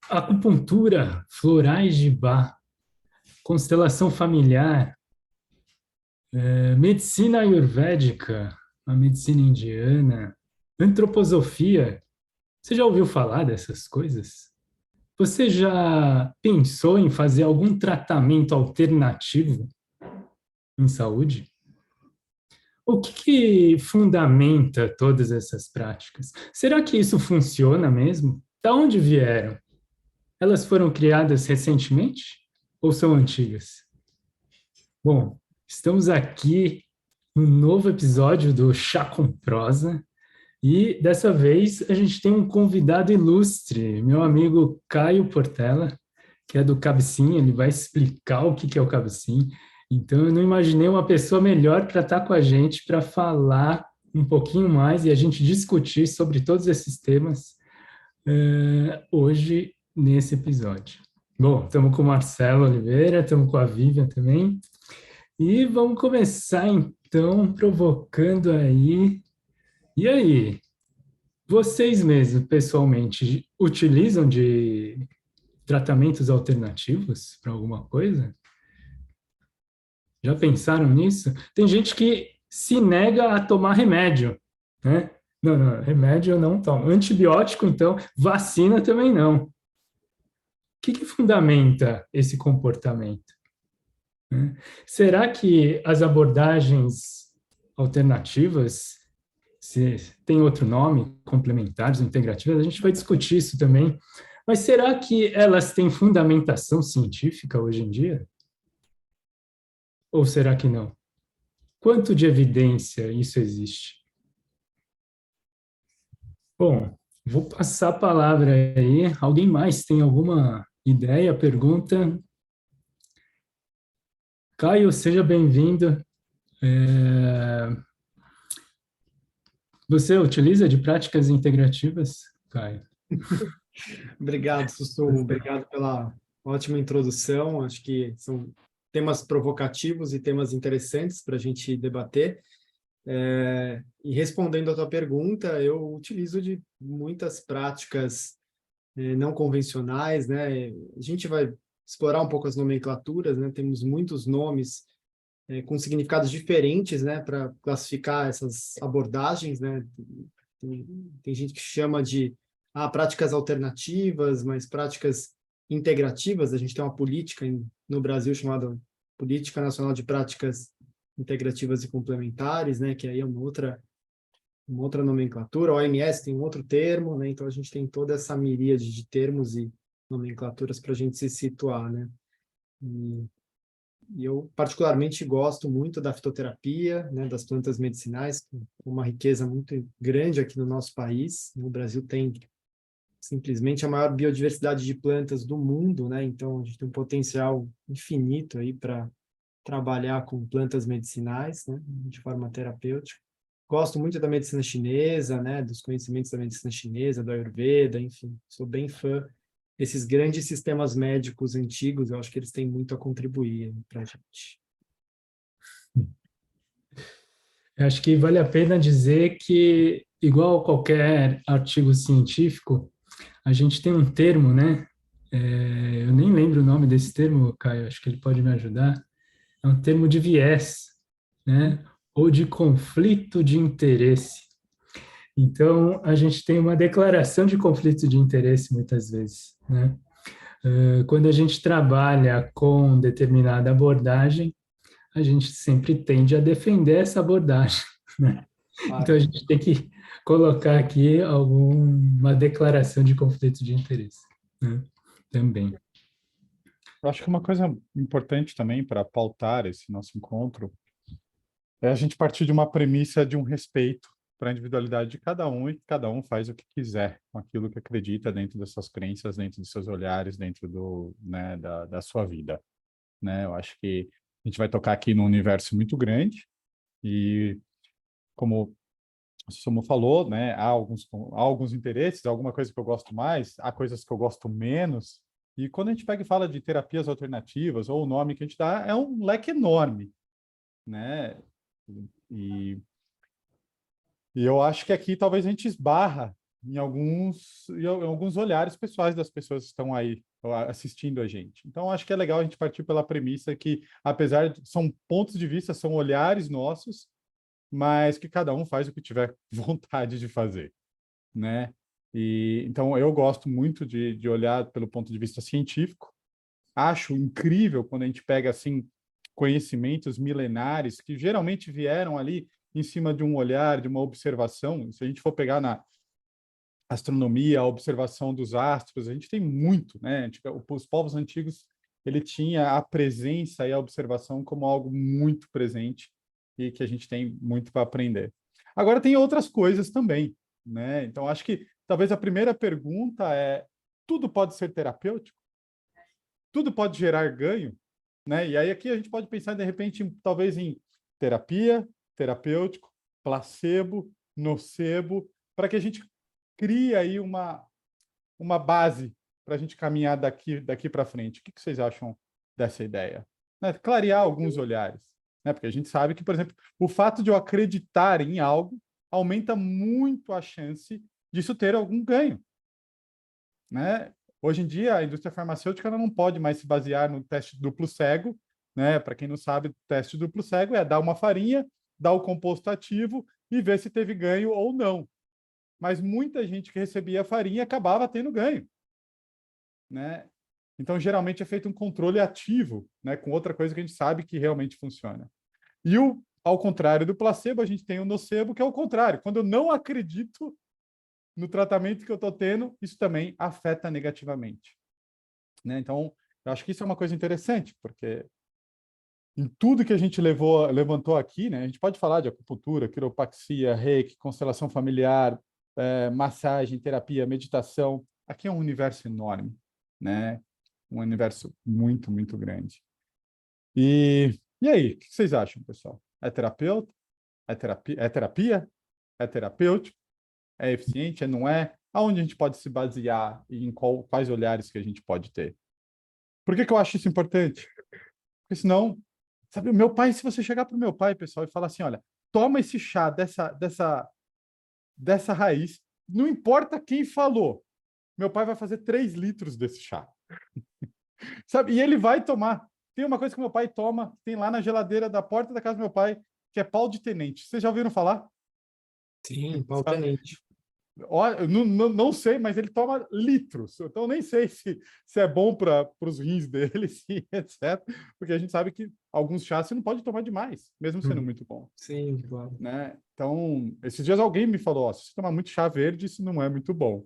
Acupuntura, florais de Bach, constelação familiar, medicina ayurvédica, a medicina indiana, antroposofia. Você já ouviu falar dessas coisas? Você já pensou em fazer algum tratamento alternativo em saúde? O que fundamenta todas essas práticas? Será que isso funciona mesmo? Da onde vieram? Elas foram criadas recentemente ou são antigas? Bom, estamos aqui num novo episódio do Chá com Prosa e dessa vez a gente tem um convidado ilustre, meu amigo Caio Portela, que é do Cabecinho, ele vai explicar o que é o Cabecinho. Então eu não imaginei uma pessoa melhor para estar com a gente para falar um pouquinho mais e a gente discutir sobre todos esses temas hoje nesse episódio. Bom, estamos com o Marcelo Oliveira, estamos com a Vivian também. E vamos começar então provocando aí. E aí, vocês mesmos, pessoalmente, utilizam de tratamentos alternativos para alguma coisa? Já pensaram nisso? Tem gente que se nega a tomar remédio, né? Não, não, remédio eu não tomo. Antibiótico, então, vacina também não. O que fundamenta esse comportamento? Né? Será que as abordagens alternativas, se tem outro nome, complementares ou integrativas, a gente vai discutir isso também, mas será que elas têm fundamentação científica hoje em dia? Ou será que não? Quanto de evidência isso existe? Bom, vou passar a palavra aí. Alguém mais tem alguma ideia, pergunta? Caio, seja bem-vindo. É, Você utiliza de práticas integrativas, Caio? Obrigado, Sussu. Obrigado pela ótima introdução. Acho que são temas provocativos e temas interessantes para a gente debater. E respondendo à tua pergunta, eu utilizo de muitas práticas não convencionais, né? A gente vai explorar um pouco as nomenclaturas, né? Temos muitos nomes com significados diferentes, né? Para classificar essas abordagens, né? Tem gente que chama de práticas alternativas, mas práticas integrativas. A gente tem uma política no Brasil chamada Política Nacional de Práticas Integrativas e Complementares, né, que aí é uma outra nomenclatura. A OMS tem um outro termo, né, então a gente tem toda essa miríade de termos e nomenclaturas para a gente se situar, né. E eu particularmente gosto muito da fitoterapia, né, das plantas medicinais, com uma riqueza muito grande aqui no nosso país. O Brasil tem simplesmente a maior biodiversidade de plantas do mundo, né? Então a gente tem um potencial infinito aí para trabalhar com plantas medicinais, né, de forma terapêutica. Gosto muito da medicina chinesa, né, dos conhecimentos da medicina chinesa, do Ayurveda, enfim, sou bem fã desses grandes sistemas médicos antigos. Eu acho que eles têm muito a contribuir para a gente. Eu acho que vale a pena dizer que, igual qualquer artigo científico, a gente tem um termo, né? Eu nem lembro o nome desse termo, Caio, acho que ele pode me ajudar. É um termo de viés, né? Ou de conflito de interesse. Então, a gente tem uma declaração de conflito de interesse muitas vezes, né? Quando a gente trabalha com determinada abordagem, a gente sempre tende a defender essa abordagem, né? Então, Claro. a gente tem que colocar aqui alguma declaração de conflito de interesse, né? Também. Eu acho que uma coisa importante também para pautar esse nosso encontro é a gente partir de uma premissa de um respeito para a individualidade de cada um, e cada um faz o que quiser com aquilo que acredita dentro das suas crenças, dentro dos seus olhares, dentro né, da sua vida, né? Eu acho que a gente vai tocar aqui num universo muito grande e, como o Sumo falou, né, há alguns interesses, alguma coisa que eu gosto mais, há coisas que eu gosto menos. E quando a gente pega e fala de terapias alternativas, ou o nome que a gente dá, é um leque enorme, né? E, e eu acho que aqui talvez a gente esbarra em alguns olhares pessoais das pessoas que estão aí assistindo a gente. Então, acho que é legal a gente partir pela premissa que, apesar de são pontos de vista, são olhares nossos, mas que cada um faz o que tiver vontade de fazer, né? E então eu gosto muito de olhar pelo ponto de vista científico. Acho incrível quando a gente pega assim conhecimentos milenares que geralmente vieram ali em cima de um olhar, de uma observação. Se a gente for pegar na astronomia, a observação dos astros, a gente tem muito, né? Os povos antigos, ele tinha a presença e a observação como algo muito presente e que a gente tem muito para aprender. Agora tem outras coisas também, né? Então acho que talvez a primeira pergunta é: tudo pode ser terapêutico? Tudo pode gerar ganho, né? E aí aqui a gente pode pensar de repente talvez em terapia, terapêutico, placebo, nocebo, para que a gente crie aí uma base para a gente caminhar daqui para frente. O que vocês acham dessa ideia? Né? Clarear alguns olhares, né? Porque a gente sabe que, por exemplo, o fato de eu acreditar em algo aumenta muito a chance disso ter algum ganho, né? Hoje em dia, a indústria farmacêutica ela não pode mais se basear no teste duplo cego, né? Para quem não sabe, o teste duplo cego é dar uma farinha, dar o composto ativo e ver se teve ganho ou não. Mas muita gente que recebia a farinha acabava tendo ganho, né? Então, geralmente é feito um controle ativo, né? Com outra coisa que a gente sabe que realmente funciona. E ao contrário do placebo, a gente tem o nocebo, que é o contrário. Quando eu não acredito no tratamento que eu estou tendo, isso também afeta negativamente, né? Então, eu acho que isso é uma coisa interessante, porque em tudo que a gente levantou aqui, né? A gente pode falar de acupuntura, quiropraxia, reiki, constelação familiar, massagem, terapia, meditação. Aqui é um universo enorme, né? Um universo muito, muito grande. E aí, o que vocês acham, pessoal? É terapeuta? É terapia? É terapia? É terapêutico? É eficiente? Não é? Aonde a gente pode se basear e em quais olhares que a gente pode ter? Por que eu acho isso importante? Porque senão, sabe, o meu pai, se você chegar para o meu pai, pessoal, e falar assim, olha, toma esse chá dessa raiz, não importa quem falou, meu pai vai fazer 3 litros desse chá. Sabe? E ele vai tomar. Tem uma coisa que meu pai toma, tem lá na geladeira da porta da casa do meu pai, que é pau de tenente. Vocês já ouviram falar? Sim, pau tenente. Eu não sei, mas ele toma litros. Então, eu nem sei se é bom para os rins dele, se, etc. Porque a gente sabe que alguns chás você não pode tomar demais, mesmo sendo muito bom. Sim, claro. Né? Então, esses dias alguém me falou, se você tomar muito chá verde, isso não é muito bom.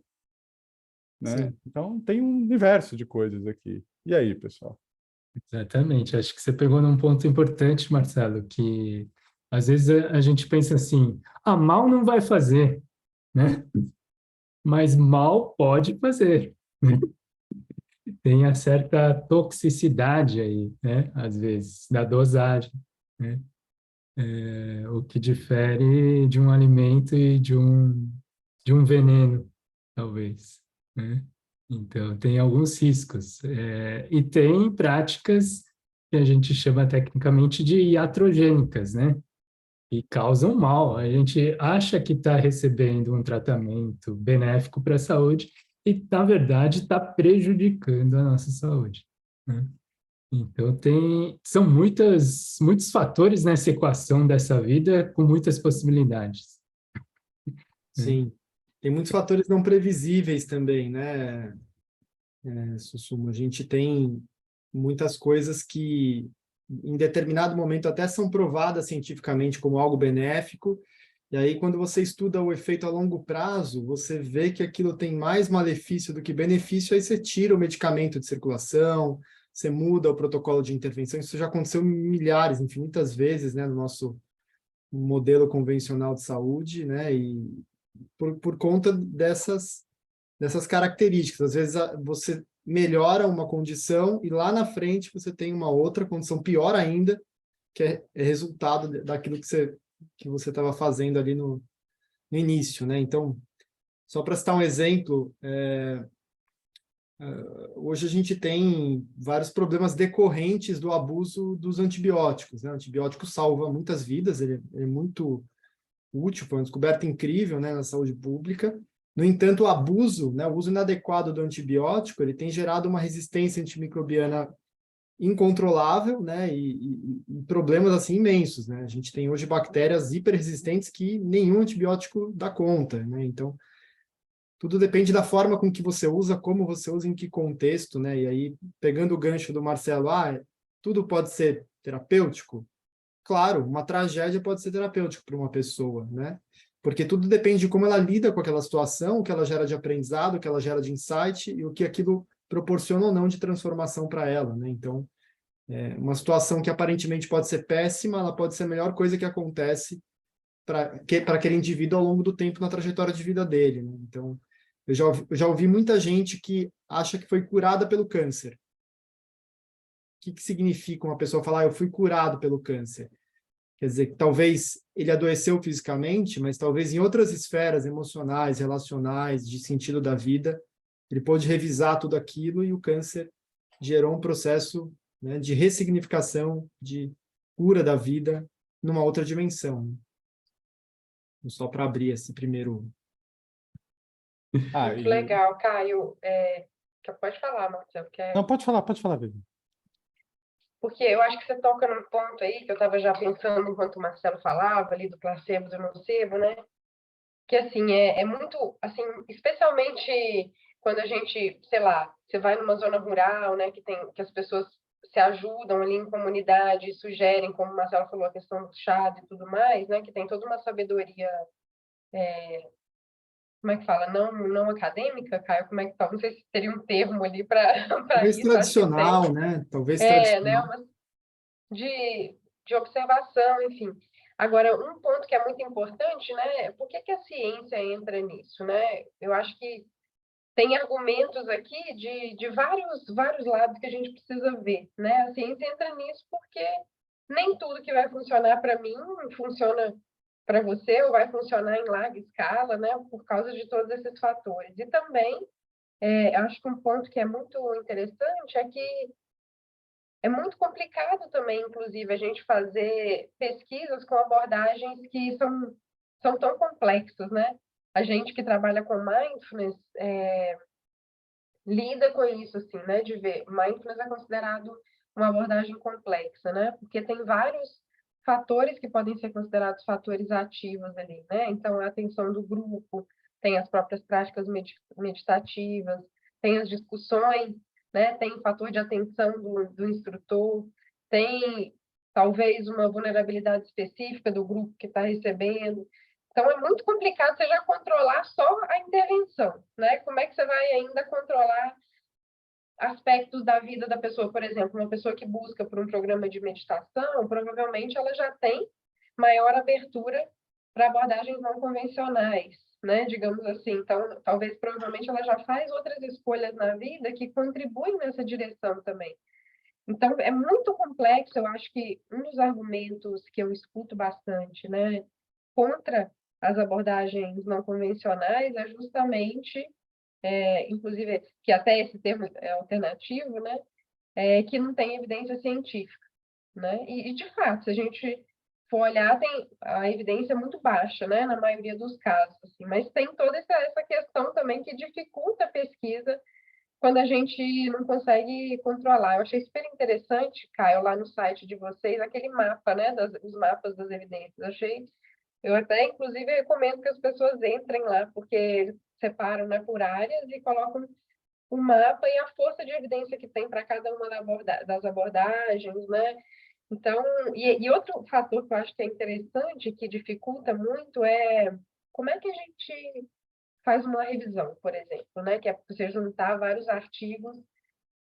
Né? Sim. Então, tem um universo de coisas aqui. E aí, pessoal? Exatamente. Acho que você pegou num ponto importante, Marcelo, que às vezes a gente pensa assim, mal não vai fazer, né? Mas mal pode fazer, né? Tem a certa toxicidade aí, né? Às vezes, da dosagem, né? O que difere de um alimento e de um veneno, talvez, né? Então, tem alguns riscos. E tem práticas que a gente chama tecnicamente de iatrogênicas, né? E causam mal. A gente acha que está recebendo um tratamento benéfico para a saúde e, na verdade, está prejudicando a nossa saúde, né? Então, são muitos fatores nessa equação dessa vida com muitas possibilidades, né? Sim. Tem muitos fatores não previsíveis também, né, Sussuma? A gente tem muitas coisas que, em determinado momento, até são provadas cientificamente como algo benéfico, e aí, quando você estuda o efeito a longo prazo, você vê que aquilo tem mais malefício do que benefício, aí você tira o medicamento de circulação, você muda o protocolo de intervenção. Isso já aconteceu milhares, infinitas vezes, né, no nosso modelo convencional de saúde, né, e por conta dessas características. Às vezes você melhora uma condição e lá na frente você tem uma outra condição pior ainda, que é resultado daquilo que você estava fazendo ali no início, né? Então, só para citar um exemplo, hoje a gente tem vários problemas decorrentes do abuso dos antibióticos, né? O antibiótico salva muitas vidas, ele é muito útil, foi uma descoberta incrível, né, na saúde pública, No entanto, o abuso, né, o uso inadequado do antibiótico, ele tem gerado uma resistência antimicrobiana incontrolável, né, e problemas assim imensos, né? A gente tem hoje bactérias hiperresistentes que nenhum antibiótico dá conta, né? Então, tudo depende da forma com que você usa, como você usa, em que contexto, né? E aí, pegando o gancho do Marcelo, tudo pode ser terapêutico? Claro, uma tragédia pode ser terapêutico para uma pessoa, né? Porque tudo depende de como ela lida com aquela situação, o que ela gera de aprendizado, o que ela gera de insight e o que aquilo proporciona ou não de transformação para ela, né? Então, uma situação que aparentemente pode ser péssima, ela pode ser a melhor coisa que acontece para aquele indivíduo ao longo do tempo na trajetória de vida dele, né? Então, eu já ouvi muita gente que acha que foi curada pelo câncer. O que significa uma pessoa falar, eu fui curado pelo câncer? Quer dizer, que talvez ele adoeceu fisicamente, mas talvez em outras esferas emocionais, relacionais, de sentido da vida, ele pôde revisar tudo aquilo e o câncer gerou um processo, né, de ressignificação, de cura da vida numa outra dimensão. Só para abrir esse primeiro. Muito legal, Caio. Pode falar, Marcelo. Não, pode falar, Vivi. Porque eu acho que você toca num ponto aí que eu estava já pensando enquanto o Marcelo falava ali do placebo, do nocebo, né? Que assim é muito assim, especialmente quando a gente, sei lá, você vai numa zona rural, né, que as pessoas se ajudam ali em comunidade, sugerem, como o Marcelo falou, a questão do chá e tudo mais, né, que tem toda uma sabedoria, como é que fala, não acadêmica, Caio, como é que fala? Não sei se teria um termo ali para Talvez isso, acho que tem. tradicional, né? Talvez Né, tradicional. de observação, enfim. Agora, um ponto que é muito importante, né? Por que a ciência entra nisso, né? Eu acho que tem argumentos aqui de vários lados que a gente precisa ver, né? A ciência entra nisso porque nem tudo que vai funcionar para mim funciona para você ou vai funcionar em larga escala, né? Por causa de todos esses fatores. E também, acho que um ponto que é muito interessante é que é muito complicado também, inclusive, a gente fazer pesquisas com abordagens que são tão complexas, né? A gente que trabalha com mindfulness lida com isso, assim, né? De ver, mindfulness é considerado uma abordagem complexa, né? Porque tem vários fatores que podem ser considerados fatores ativos ali, né? Então, a atenção do grupo, tem as próprias práticas meditativas, tem as discussões, né? Tem o fator de atenção do instrutor, tem talvez uma vulnerabilidade específica do grupo que está recebendo. Então, é muito complicado você já controlar só a intervenção, né? Como é que você vai ainda controlar aspectos da vida da pessoa? Por exemplo, uma pessoa que busca por um programa de meditação, provavelmente ela já tem maior abertura para abordagens não convencionais, né? Digamos assim. Então, talvez, provavelmente, ela já faz outras escolhas na vida que contribuem nessa direção também. Então, é muito complexo. Eu acho que um dos argumentos que eu escuto bastante, né, contra as abordagens não convencionais é justamente, inclusive, que até esse termo é alternativo, né, que não tem evidência científica, né? E de fato, se a gente for olhar, a evidência é muito baixa, né, na maioria dos casos, assim, mas tem toda essa questão também que dificulta a pesquisa quando a gente não consegue controlar. Eu achei super interessante, Caio, lá no site de vocês, aquele mapa, né, os mapas das evidências. Eu até, inclusive, recomendo que as pessoas entrem lá, porque eles separam, né, por áreas e colocam o mapa e a força de evidência que tem para cada uma das abordagens, né? Então, e outro fator que eu acho que é interessante, que dificulta muito, é como é que a gente faz uma revisão, por exemplo, né? Que é você juntar vários artigos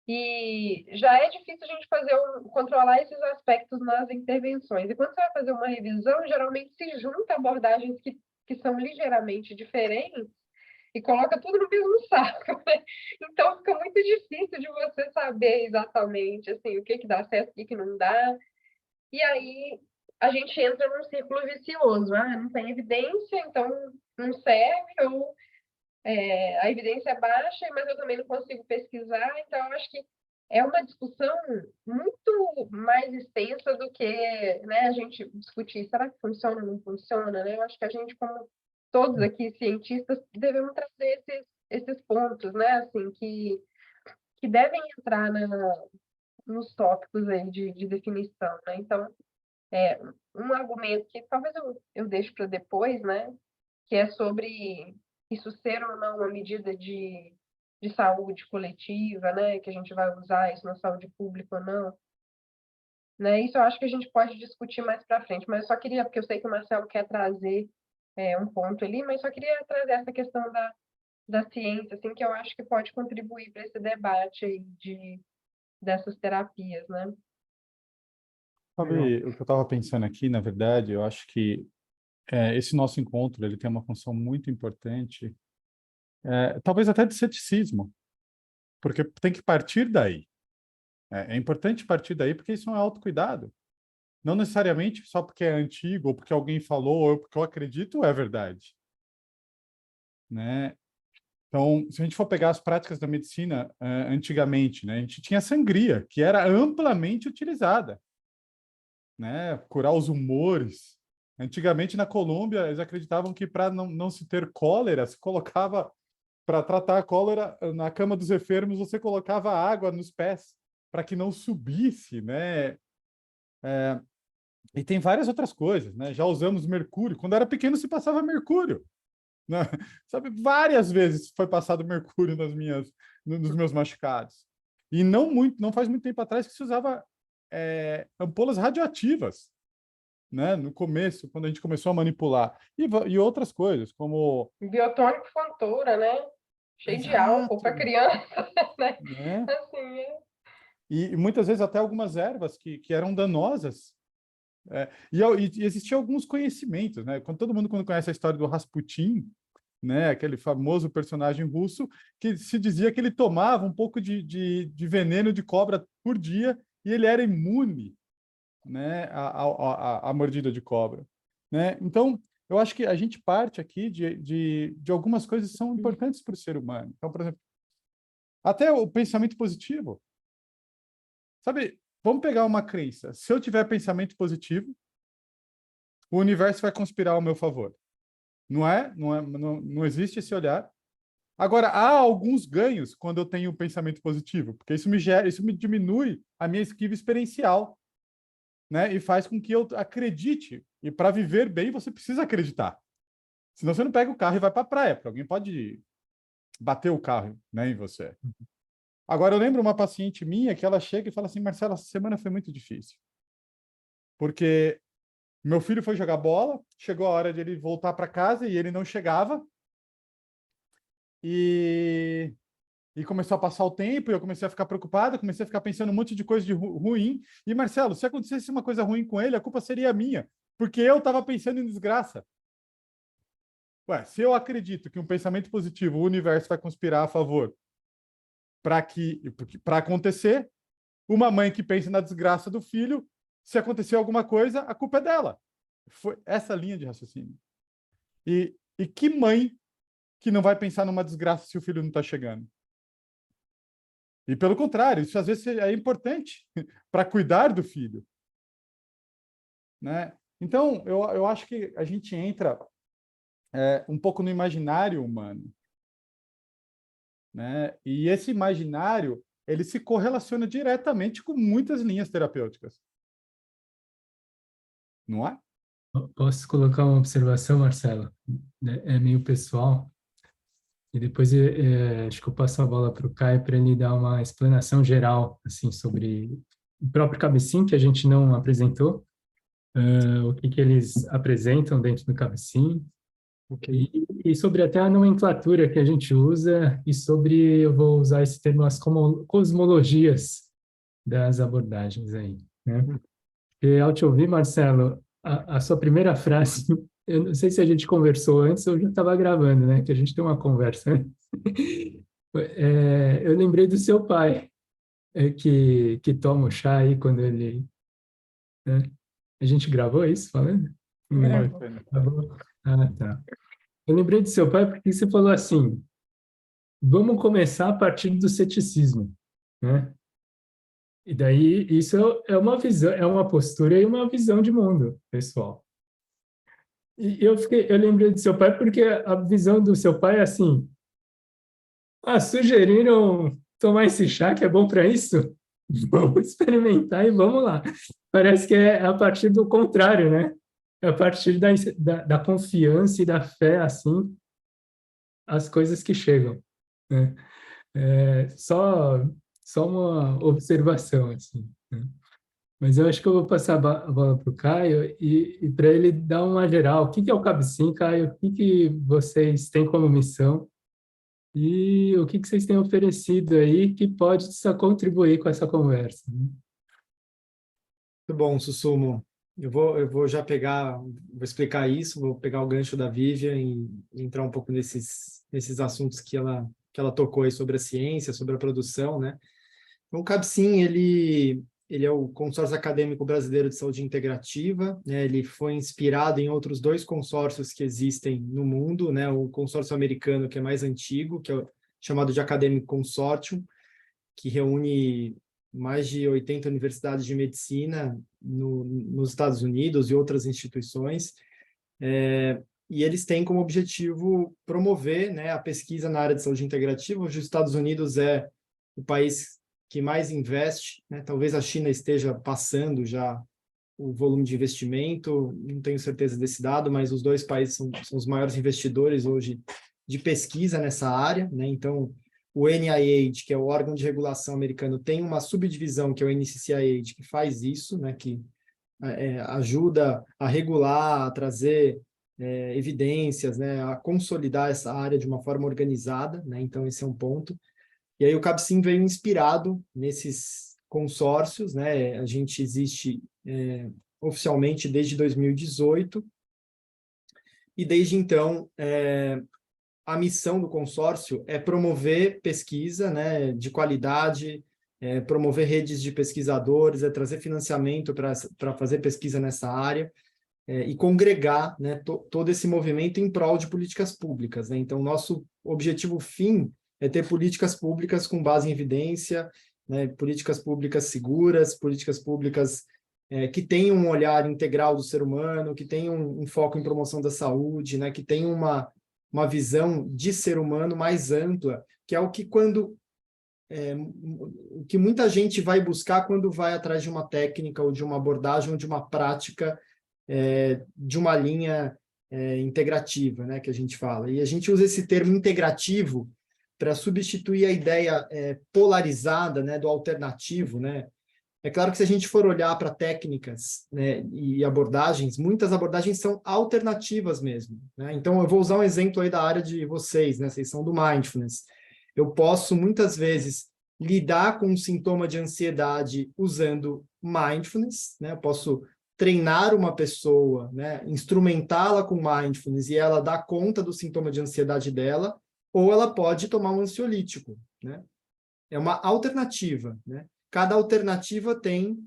e já é difícil a gente controlar esses aspectos nas intervenções. E quando você vai fazer uma revisão, geralmente se junta abordagens que são ligeiramente diferentes e coloca tudo no mesmo saco, né? Então fica muito difícil de você saber exatamente assim, o que dá certo, o que não dá. E aí a gente entra num círculo vicioso. Não tem evidência, então não serve, ou a evidência é baixa, mas eu também não consigo pesquisar, então eu acho que é uma discussão muito mais extensa do que, né, a gente discutir, será que funciona ou não funciona, né? Eu acho que a gente, como todos aqui, cientistas, devemos trazer esses pontos, né, assim, que devem entrar nos tópicos aí de definição, né? Então, um argumento que talvez eu deixe para depois, né, que é sobre isso ser ou não uma medida de saúde coletiva, né, que a gente vai usar isso na saúde pública ou não, né? Isso eu acho que a gente pode discutir mais para frente, mas eu só queria, porque eu sei que o Marcelo quer trazer um ponto ali, mas só queria trazer essa questão da ciência, assim, que eu acho que pode contribuir para esse debate aí dessas terapias, né? Sabe, o que eu estava pensando aqui, na verdade, eu acho que esse nosso encontro ele tem uma função muito importante, talvez até de ceticismo, porque tem que partir daí. É importante partir daí porque isso é um autocuidado. Não necessariamente só porque é antigo, ou porque alguém falou, ou porque eu acredito, é verdade. Né? Então, se a gente for pegar as práticas da medicina antigamente, né, a gente tinha sangria, que era amplamente utilizada, né? Curar os humores. Antigamente, na Colômbia, eles acreditavam que para não se ter cólera, se colocava, para tratar a cólera, na cama dos enfermos, você colocava água nos pés, para que não subisse, né? E tem várias outras coisas, né? Já usamos mercúrio. Quando era pequeno, se passava mercúrio. Né? Sabe, várias vezes foi passado mercúrio nos meus machucados. E não faz muito tempo atrás que se usava ampolas radioativas, né? No começo, quando a gente começou a manipular. E outras coisas, como... Biotônico Fontoura, né? Cheio de álcool Exato, para criança, né? né? Assim, E muitas vezes até algumas ervas que eram danosas. E existiam alguns conhecimentos, né? Quando conhece a história do Rasputin, né? Aquele famoso personagem russo que se dizia que ele tomava um pouco de veneno de cobra por dia e ele era imune, né? À mordida de cobra, né? Então, eu acho que a gente parte aqui de algumas coisas que são importantes para o ser humano. Então, por exemplo, até o pensamento positivo. Sabe, vamos pegar uma crença. Se eu tiver pensamento positivo, o universo vai conspirar ao meu favor. Não existe esse olhar. Agora, há alguns ganhos quando eu tenho um pensamento positivo, porque isso me diminui a minha esquiva experiencial, né? E faz com que eu acredite. E para viver bem, você precisa acreditar. Senão você não pega o carro e vai para a praia, porque alguém pode bater o carro, né, em você. Agora, eu lembro uma paciente minha que ela chega e fala assim: Marcelo, essa semana foi muito difícil. Porque meu filho foi jogar bola, chegou a hora de ele voltar para casa e ele não chegava. E começou a passar o tempo, e eu comecei a ficar preocupado, comecei a ficar pensando um monte de coisa ruim. E, Marcelo, se acontecesse uma coisa ruim com ele, a culpa seria minha, porque eu estava pensando em desgraça. Ué, se eu acredito que um pensamento positivo, o universo vai conspirar a favor para acontecer, uma mãe que pensa na desgraça do filho, se acontecer alguma coisa, a culpa é dela. Foi essa linha de raciocínio. E que mãe que não vai pensar numa desgraça se o filho não está chegando? E pelo contrário, isso às vezes é importante para cuidar do filho, né? Então, eu acho que a gente entra um pouco no imaginário humano, né? E esse imaginário, ele se correlaciona diretamente com muitas linhas terapêuticas. Não é? Posso colocar uma observação, Marcelo? É meio pessoal. E depois acho que eu passo a bola para o Caio para ele dar uma explanação geral assim sobre o próprio Cabecim, que a gente não apresentou, o que eles apresentam dentro do Cabecim, Ok. e sobre até a nomenclatura que a gente usa, e sobre, eu vou usar esse termo, as cosmologias das abordagens aí, né? E ao te ouvir, Marcelo, a sua primeira frase, eu não sei se a gente conversou antes ou já estava gravando, né? Que a gente tem uma conversa, né? Eu lembrei do seu pai, que toma o chá aí quando ele... né? A gente gravou isso falando? Não lembro. Foi, né? Gravou? Ah, tá. Eu lembrei do seu pai porque você falou assim, vamos começar a partir do ceticismo, né? E daí isso é uma visão, é uma postura e uma visão de mundo, pessoal. E eu lembrei do seu pai porque a visão do seu pai é assim, sugeriram tomar esse chá que é bom para isso? Vamos experimentar e vamos lá. Parece que é a partir do contrário, né? É a partir da confiança e da fé, assim, as coisas que chegam, né? Só uma observação, assim, né? Mas eu acho que eu vou passar a bola para o Caio e para ele dar uma geral. O que é o CABSIM, Caio? O que vocês têm como missão? E o que vocês têm oferecido aí que pode só contribuir com essa conversa, né? Muito bom, Sussumo. Eu vou já vou explicar isso, vou pegar o gancho da Vivian e entrar um pouco nesses assuntos que ela tocou aí sobre a ciência, sobre a produção, né? Então, o CABSIM, ele é o Consórcio Acadêmico Brasileiro de Saúde Integrativa, né? Ele foi inspirado em outros 2 consórcios que existem no mundo, né? O consórcio americano, que é mais antigo, que é chamado de Academic Consortium, que reúne mais de 80 universidades de medicina nos Estados Unidos e outras instituições, e eles têm como objetivo promover, né, a pesquisa na área de saúde integrativa. Hoje os Estados Unidos é o país que mais investe, né? Talvez a China esteja passando já o volume de investimento, não tenho certeza desse dado, mas os 2 países são os maiores investidores hoje de pesquisa nessa área, né? Então, o NIH, que é o órgão de regulação americano, tem uma subdivisão, que é o NCCIH, que faz isso, né? Que ajuda a regular, a trazer evidências, né? A consolidar essa área de uma forma organizada, né? Então, esse é um ponto. E aí o CABSIM veio inspirado nesses consórcios, né? A gente existe oficialmente desde 2018, e desde então a missão do consórcio é promover pesquisa, né, de qualidade, promover redes de pesquisadores, trazer financiamento para fazer pesquisa nessa área, e congregar, né, todo esse movimento em prol de políticas públicas, né? Então, nosso objetivo fim é ter políticas públicas com base em evidência, né, políticas públicas seguras, políticas públicas que tenham um olhar integral do ser humano, que tenham um foco em promoção da saúde, né, que tenham uma visão de ser humano mais ampla, que é o que o que muita gente vai buscar quando vai atrás de uma técnica ou de uma abordagem ou de uma prática de uma linha integrativa, né, que a gente fala. E a gente usa esse termo integrativo para substituir a ideia polarizada, né, do alternativo, né? É claro que se a gente for olhar para técnicas, né, e abordagens, muitas abordagens são alternativas mesmo, né? Então, eu vou usar um exemplo aí da área de vocês, né? Vocês são do Mindfulness. Eu posso, muitas vezes, lidar com um sintoma de ansiedade usando Mindfulness, né? Eu posso treinar uma pessoa, né, instrumentá-la com Mindfulness e ela dar conta do sintoma de ansiedade dela, ou ela pode tomar um ansiolítico, né? É uma alternativa, né? Cada alternativa tem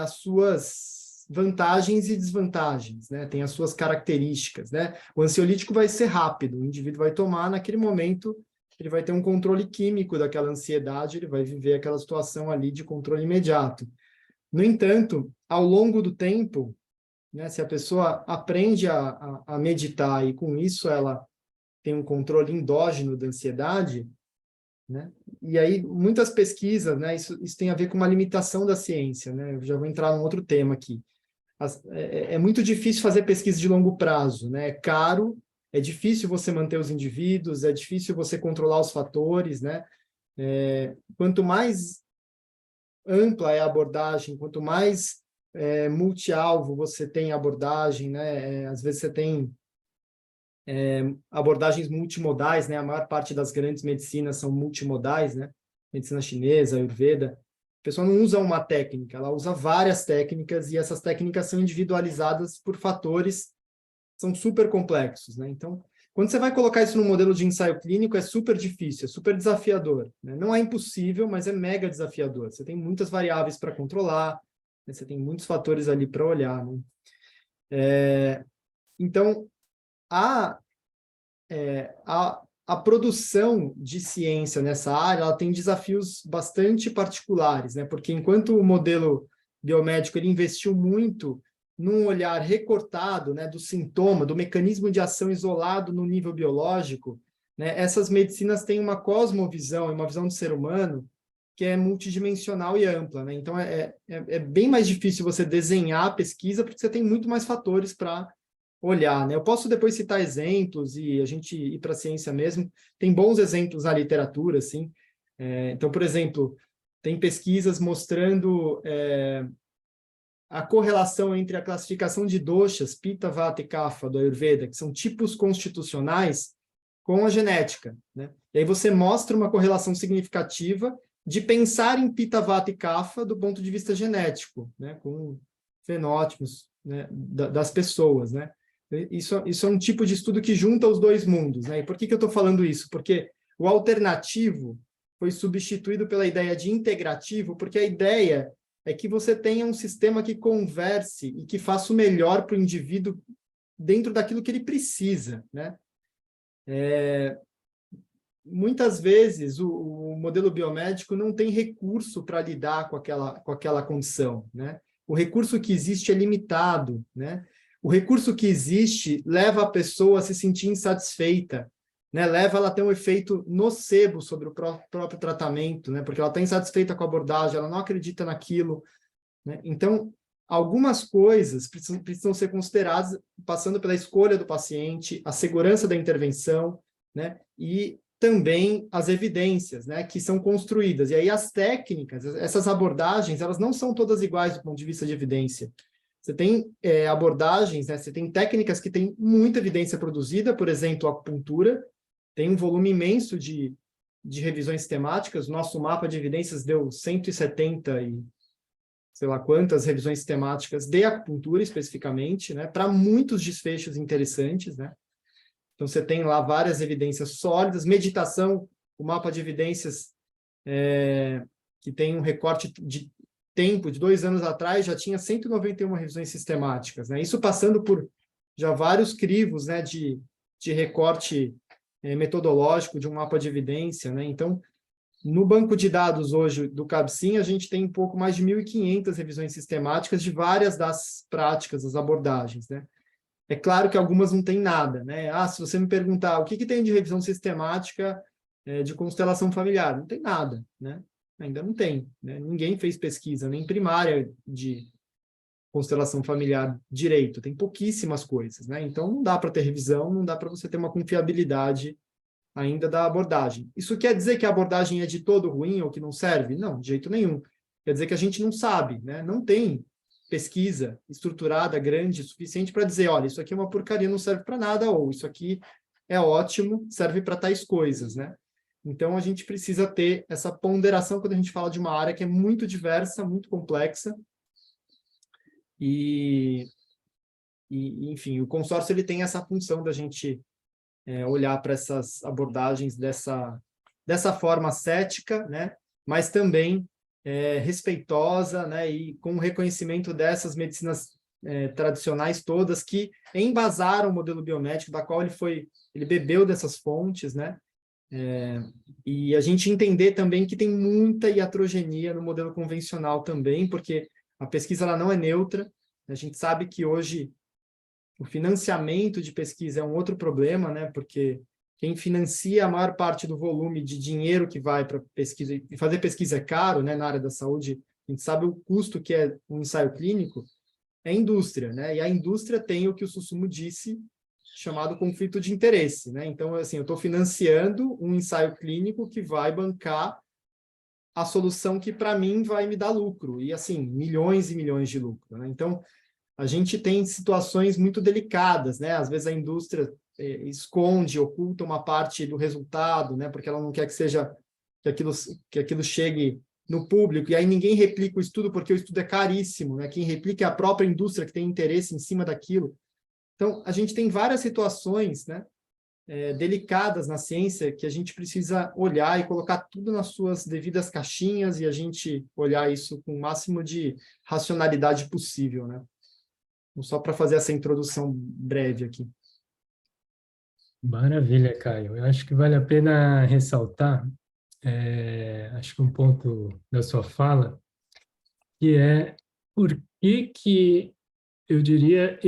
as suas vantagens e desvantagens, né? Tem as suas características, né? O ansiolítico vai ser rápido, o indivíduo vai tomar naquele momento, ele vai ter um controle químico daquela ansiedade, ele vai viver aquela situação ali de controle imediato. No entanto, ao longo do tempo, né, se a pessoa aprende a meditar e com isso ela tem um controle endógeno da ansiedade, né? E aí muitas pesquisas, né, isso tem a ver com uma limitação da ciência, né? Eu já vou entrar num outro tema aqui. É muito difícil fazer pesquisa de longo prazo, né? É caro, é difícil você manter os indivíduos, é difícil você controlar os fatores, né? Quanto mais ampla é a abordagem, quanto mais multi-alvo você tem a abordagem, né? Às vezes você tem abordagens multimodais, né? A maior parte das grandes medicinas são multimodais, né? Medicina chinesa, Ayurveda. A pessoa não usa uma técnica, ela usa várias técnicas e essas técnicas são individualizadas por fatores, são super complexos, né? Então, quando você vai colocar isso no modelo de ensaio clínico, é super difícil, é super desafiador, né? Não é impossível, mas é mega desafiador. Você tem muitas variáveis para controlar, né? Você tem muitos fatores ali para olhar, né? Então, a produção de ciência nessa área, ela tem desafios bastante particulares, né? Porque enquanto o modelo biomédico ele investiu muito num olhar recortado, né, do sintoma, do mecanismo de ação isolado no nível biológico, né, essas medicinas têm uma cosmovisão, uma visão do ser humano que é multidimensional e ampla, né? Então, é bem mais difícil você desenhar a pesquisa, porque você tem muito mais fatores para olhar, né? Eu posso depois citar exemplos e a gente ir para a ciência mesmo. Tem bons exemplos na literatura, assim. Então, por exemplo, tem pesquisas mostrando a correlação entre a classificação de doshas, Pitta, Vata e Kapha, do Ayurveda, que são tipos constitucionais, com a genética, né? E aí você mostra uma correlação significativa de pensar em Pitta, Vata e Kapha do ponto de vista genético, né? Com fenótipos, né? Das pessoas, né? Isso é um tipo de estudo que junta os dois mundos, né? E por que eu estou falando isso? Porque o alternativo foi substituído pela ideia de integrativo, porque a ideia é que você tenha um sistema que converse e que faça o melhor para o indivíduo dentro daquilo que ele precisa, né? Muitas vezes o modelo biomédico não tem recurso para lidar com aquela condição, né? O recurso que existe é limitado, né? O recurso que existe leva a pessoa a se sentir insatisfeita, né? Leva ela a ter um efeito nocebo sobre o próprio tratamento, né? Porque ela está insatisfeita com a abordagem, ela não acredita naquilo, né? Então, algumas coisas precisam ser consideradas passando pela escolha do paciente, a segurança da intervenção, né? E também as evidências, né, que são construídas. E aí as técnicas, essas abordagens, elas não são todas iguais do ponto de vista de evidência. Você tem abordagens, né, você tem técnicas que têm muita evidência produzida, por exemplo, a acupuntura, tem um volume imenso de revisões sistemáticas. Nosso mapa de evidências deu 170 e sei lá quantas revisões sistemáticas de acupuntura, especificamente, né, para muitos desfechos interessantes, né? Então, você tem lá várias evidências sólidas. Meditação, o mapa de evidências que tem um recorte de tempo, de 2 anos atrás, já tinha 191 revisões sistemáticas, né? Isso passando por já vários crivos, né, de recorte metodológico de um mapa de evidência, né? Então, no banco de dados hoje do CABSIM, a gente tem um pouco mais de 1.500 revisões sistemáticas de várias das práticas, das abordagens, né? É claro que algumas não tem nada, né? Se você me perguntar o que tem de revisão sistemática de constelação familiar, não tem nada, né? Ainda não tem, né? Ninguém fez pesquisa, nem primária de constelação familiar direito, tem pouquíssimas coisas, né? Então não dá para ter revisão, não dá para você ter uma confiabilidade ainda da abordagem. Isso quer dizer que a abordagem é de todo ruim ou que não serve? Não, de jeito nenhum. Quer dizer que a gente não sabe, né? Não tem pesquisa estruturada, grande, suficiente para dizer, olha, isso aqui é uma porcaria, não serve para nada, ou isso aqui é ótimo, serve para tais coisas, né? Então, a gente precisa ter essa ponderação quando a gente fala de uma área que é muito diversa, muito complexa, enfim, o consórcio ele tem essa função da gente olhar para essas abordagens dessa forma cética, né? Mas também respeitosa, né, e com o reconhecimento dessas medicinas tradicionais todas que embasaram o modelo biomédico, da qual ele bebeu dessas fontes, né, e a gente entender também que tem muita iatrogenia no modelo convencional também, porque a pesquisa ela não é neutra. A gente sabe que hoje o financiamento de pesquisa é um outro problema, né, porque quem financia a maior parte do volume de dinheiro que vai para pesquisa, e fazer pesquisa é caro, né, na área da saúde, a gente sabe o custo que é um ensaio clínico, é a indústria, né, e a indústria tem o que o Susumu disse, chamado conflito de interesse, né, então, assim, eu estou financiando um ensaio clínico que vai bancar a solução que, para mim, vai me dar lucro, e, assim, milhões e milhões de lucro, né, então, a gente tem situações muito delicadas, né, às vezes a indústria esconde, oculta uma parte do resultado, né, porque ela não quer que aquilo chegue no público, e aí ninguém replica o estudo, porque o estudo é caríssimo, né, quem replica é a própria indústria que tem interesse em cima daquilo. Então, a gente tem várias situações, né, delicadas na ciência que a gente precisa olhar e colocar tudo nas suas devidas caixinhas e a gente olhar isso com o máximo de racionalidade possível, né. Então, só para fazer essa introdução breve aqui. Maravilha, Caio. Eu acho que vale a pena ressaltar, acho que um ponto da sua fala, que é por que eu diria,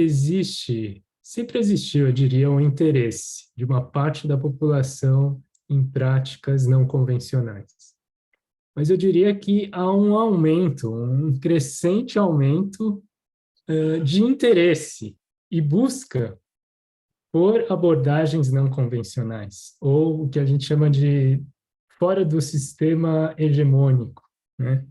sempre existiu, eu diria, um interesse de uma parte da população em práticas não convencionais. Mas eu diria que há um aumento, um crescente aumento de interesse e busca por abordagens não convencionais, ou o que a gente chama de fora do sistema hegemônico, né?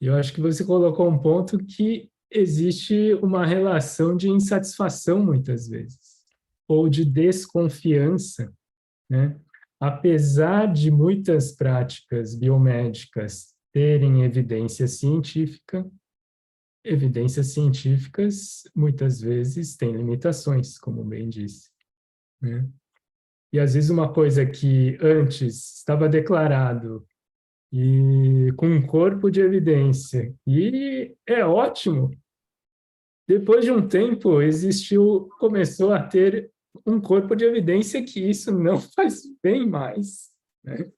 E eu acho que você colocou um ponto que existe uma relação de insatisfação, muitas vezes, ou de desconfiança, né? Apesar de muitas práticas biomédicas terem evidências científicas muitas vezes têm limitações, como bem disse, né? E às vezes uma coisa que antes estava declarado e com um corpo de evidência, e é ótimo, depois de um tempo começou a ter um corpo de evidência que isso não faz bem mais, né?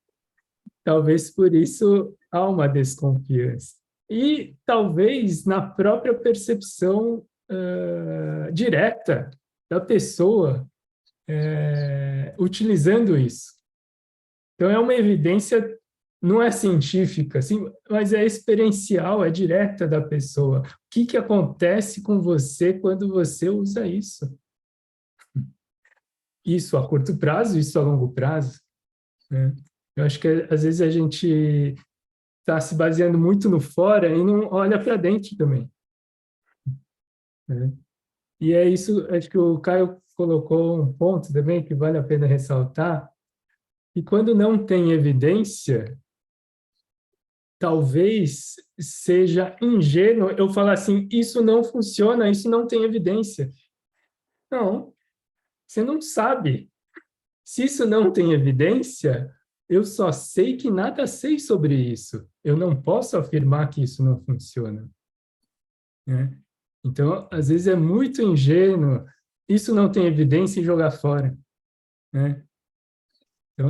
Talvez por isso há uma desconfiança. E talvez na própria percepção direta da pessoa utilizando isso. Então, é uma evidência, não é científica, assim, mas é experiencial, é direta da pessoa. O que acontece com você quando você usa isso? Isso a curto prazo, isso a longo prazo, né? Eu acho que às vezes a gente está se baseando muito no fora e não olha para dentro também, né? E é isso, acho que o Caio colocou um ponto também que vale a pena ressaltar, e quando não tem evidência, talvez seja ingênuo eu falar assim, isso não funciona, isso não tem evidência. Não, você não sabe. Se isso não tem evidência, eu só sei que nada sei sobre isso. Eu não posso afirmar que isso não funciona, né? Então, às vezes é muito ingênuo, isso não tem evidência e jogar fora, né? Então,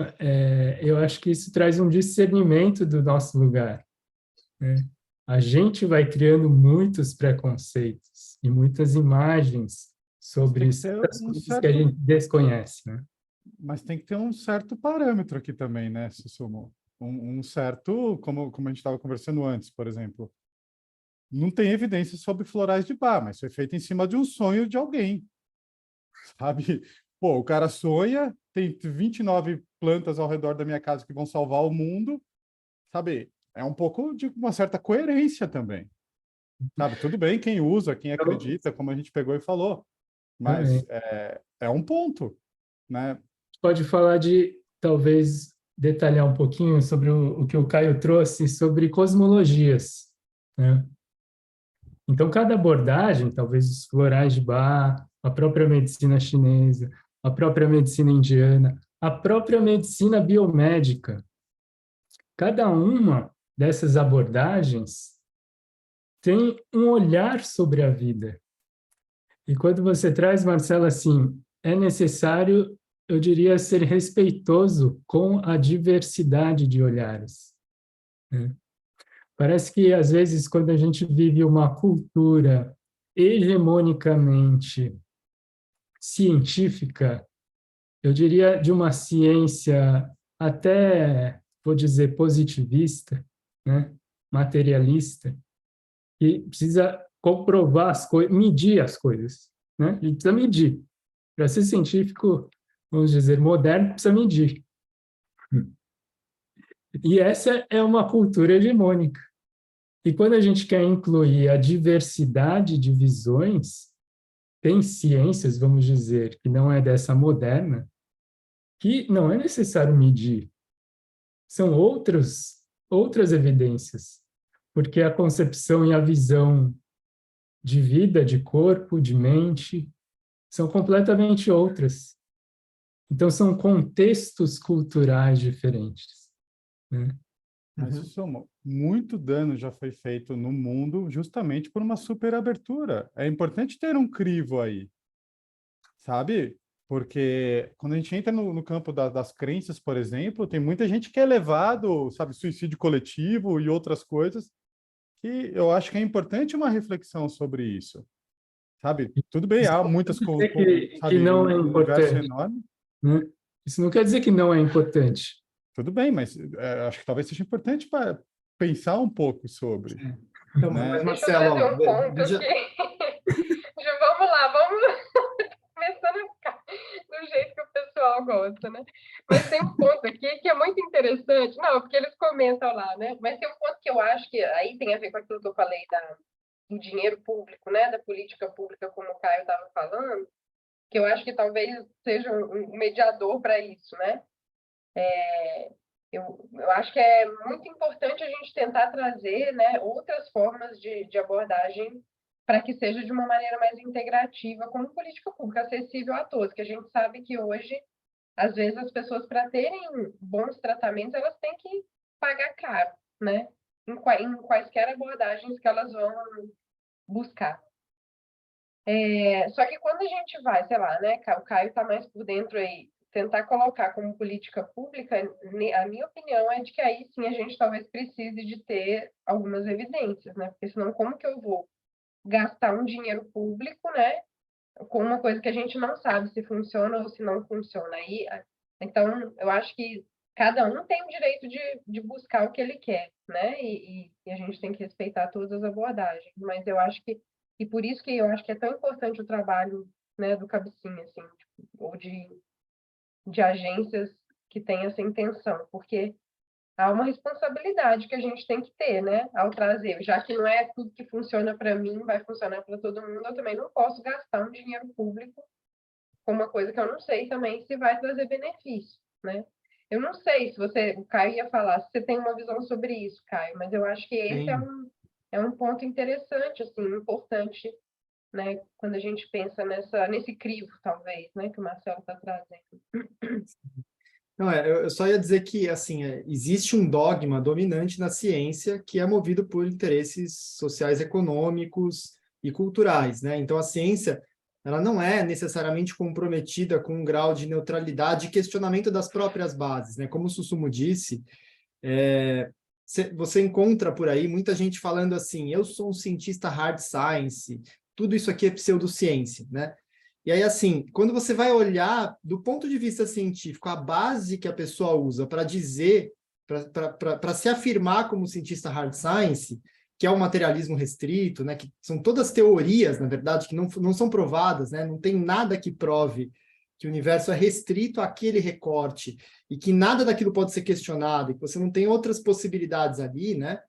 eu acho que isso traz um discernimento do nosso lugar, né? A gente vai criando muitos preconceitos e muitas imagens sobre Tem que ter certas um coisas que a gente certo, desconhece, né? mas tem que ter um certo parâmetro aqui também, né, Sussumo? Um certo, como a gente estava conversando antes, por exemplo. Não tem evidência sobre florais de bar, mas foi feito em cima de um sonho de alguém, sabe? Pô, o cara sonha, tem 29 plantas ao redor da minha casa que vão salvar o mundo, sabe? É um pouco de uma certa coerência também, sabe? Tudo bem quem usa, quem Então, acredita, como a gente pegou e falou, mas também. é um ponto, né? Pode falar talvez, detalhar um pouquinho sobre o que o Caio trouxe sobre cosmologias, né? Então, cada abordagem, talvez os florais de Bach, a própria medicina chinesa, a própria medicina indiana, a própria medicina biomédica, cada uma dessas abordagens tem um olhar sobre a vida. E quando você traz, Marcelo, assim, é necessário, eu diria, ser respeitoso com a diversidade de olhares, né? Parece que, às vezes, quando a gente vive uma cultura hegemonicamente científica, eu diria de uma ciência até, vou dizer, positivista, né? Materialista, que precisa comprovar as coisas, medir as coisas, né? A gente precisa medir. Para ser científico, vamos dizer, moderno, precisa medir. E essa é uma cultura hegemônica. E quando a gente quer incluir a diversidade de visões, tem ciências, vamos dizer, que não é dessa moderna, que não é necessário medir. São outras evidências, porque a concepção e a visão de vida, de corpo, de mente, são completamente outras. Então, são contextos culturais diferentes, né? Mas isso, muito dano já foi feito no mundo justamente por uma superabertura. É importante ter um crivo aí, sabe? Porque quando a gente entra no campo das crenças, por exemplo, tem muita gente que é levado, sabe, suicídio coletivo e outras coisas, que eu acho que é importante uma reflexão sobre isso. sabe? Tudo bem, há muitas É que sabe, não é um universo importante, enorme. né? Isso não quer dizer que não é importante. Tudo bem, mas acho que talvez seja importante para pensar um pouco sobre, Então, né? mas Deixa eu Marcelo, trazer ó, um ponto aqui. Vamos lá, vamos começando a ficar do jeito que o pessoal gosta, né? Mas tem um ponto aqui que é muito interessante. Não, porque eles comentam lá, né? Mas tem um ponto que eu acho que aí tem a ver com aquilo que eu falei do dinheiro público, né? Da política pública, como o Caio estava falando, que eu acho que talvez seja um mediador para isso, né? Eu acho que é muito importante a gente tentar trazer, né, outras formas de abordagem para que seja de uma maneira mais integrativa, como política pública acessível a todos, que a gente sabe que hoje, às vezes, as pessoas, para terem bons tratamentos, elas têm que pagar caro, né? Em quaisquer abordagens que elas vão buscar. Só que quando a gente vai, sei lá, né, o Caio está mais por dentro aí, tentar colocar como política pública, a minha opinião é de que aí sim a gente talvez precise de ter algumas evidências, né? Porque senão como que eu vou gastar um dinheiro público, né, com uma coisa que a gente não sabe se funciona ou se não funciona. Então, eu acho que cada um tem o direito de buscar o que ele quer, né? E a gente tem que respeitar todas as abordagens. Mas eu acho que, e por isso que eu acho que é tão importante o trabalho, né, do Cabecinha, assim, tipo, ou de agências que têm essa intenção, porque há uma responsabilidade que a gente tem que ter, né, ao trazer, já que não é tudo que funciona para mim, vai funcionar para todo mundo, eu também não posso gastar um dinheiro público com uma coisa que eu não sei também se vai trazer benefício, né? Eu não sei se o Caio ia falar, se você tem uma visão sobre isso, Caio, mas eu acho que esse é um ponto interessante, assim, importante, né, quando a gente pensa nesse crivo, talvez, né, que o Marcelo está trazendo. Não, eu só ia dizer que, assim, existe um dogma dominante na ciência que é movido por interesses sociais, econômicos e culturais, né? Então, a ciência, ela não é necessariamente comprometida com um grau de neutralidade e questionamento das próprias bases, né? Como o Susumu disse, você encontra por aí muita gente falando assim, eu sou um cientista hard science, tudo isso aqui é pseudociência, né? E aí, assim, quando você vai olhar do ponto de vista científico, a base que a pessoa usa para dizer, para se afirmar como cientista hard science, que é o materialismo restrito, né, que são todas teorias, na verdade, que não são provadas, né, não tem nada que prove que o universo é restrito àquele recorte e que nada daquilo pode ser questionado, e que você não tem outras possibilidades ali, né?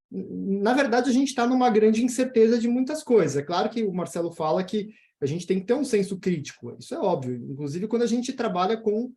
Na verdade, a gente está numa grande incerteza de muitas coisas. É claro que o Marcelo fala que a gente tem que ter um senso crítico, isso é óbvio, inclusive quando a gente trabalha com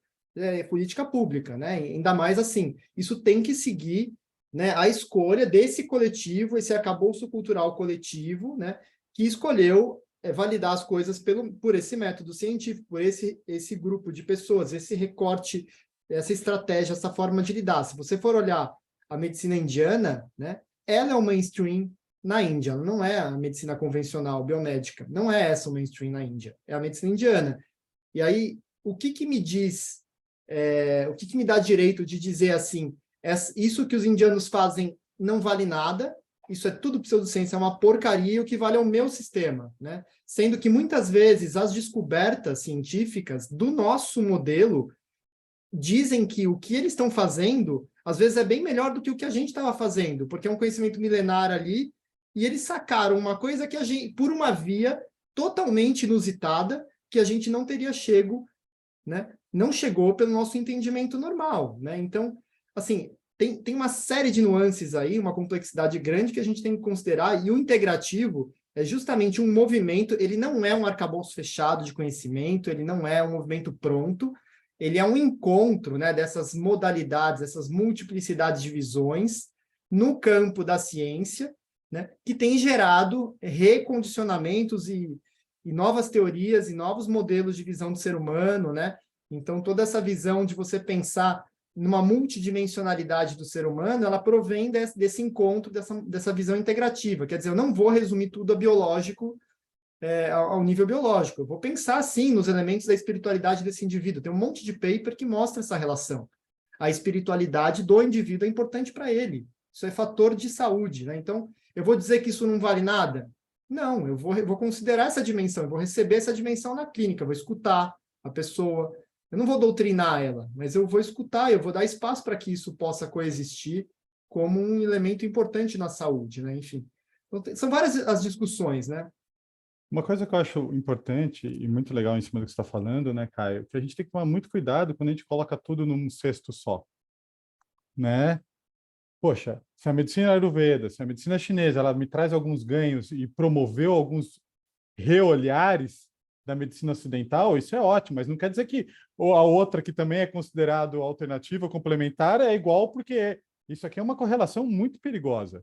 política pública, né? Ainda mais assim, isso tem que seguir, né, a escolha desse coletivo, esse arcabouço cultural coletivo, né, que escolheu validar as coisas por esse método científico, por esse grupo de pessoas, esse recorte, essa estratégia, essa forma de lidar. Se você for olhar a medicina indiana, né, ela é o mainstream na Índia, não é a medicina convencional, biomédica, não é essa o mainstream na Índia, é a medicina indiana. E aí, o que me diz, o que me dá direito de dizer assim, isso que os indianos fazem não vale nada, isso é tudo pseudociência, é uma porcaria, o que vale é o meu sistema, né? Sendo que muitas vezes as descobertas científicas do nosso modelo dizem que o que eles estão fazendo, às vezes é bem melhor do que o que a gente estava fazendo, porque é um conhecimento milenar ali, e eles sacaram uma coisa que a gente, por uma via totalmente inusitada, que a gente não teria chego, né? Não chegou pelo nosso entendimento normal, né? Então, assim, tem uma série de nuances aí, uma complexidade grande que a gente tem que considerar, e o integrativo é justamente um movimento, ele não é um arcabouço fechado de conhecimento, ele não é um movimento pronto, ele é um encontro, né, dessas modalidades, essas multiplicidades de visões no campo da ciência, né, que tem gerado recondicionamentos e novas teorias e novos modelos de visão do ser humano, né? Então, toda essa visão de você pensar numa multidimensionalidade do ser humano, ela provém desse encontro, dessa visão integrativa. Quer dizer, eu não vou resumir tudo a biológico, ao nível biológico. Eu vou pensar, sim, nos elementos da espiritualidade desse indivíduo. Tem um monte de paper que mostra essa relação. A espiritualidade do indivíduo é importante para ele. Isso é fator de saúde, né? Então, eu vou dizer que isso não vale nada? Não, eu vou considerar essa dimensão, eu vou receber essa dimensão na clínica, eu vou escutar a pessoa, eu não vou doutrinar ela, mas eu vou escutar, eu vou dar espaço para que isso possa coexistir como um elemento importante na saúde, né? Enfim, então, são várias as discussões, né? Uma coisa que eu acho importante e muito legal em cima do que você está falando, né, Caio, que a gente tem que tomar muito cuidado quando a gente coloca tudo num cesto só, né? Poxa, se a medicina Ayurveda, se a medicina chinesa, ela me traz alguns ganhos e promoveu alguns reolhares da medicina ocidental, isso é ótimo, mas não quer dizer que ou a outra que também é considerado alternativa, complementar, é igual, porque isso aqui é uma correlação muito perigosa.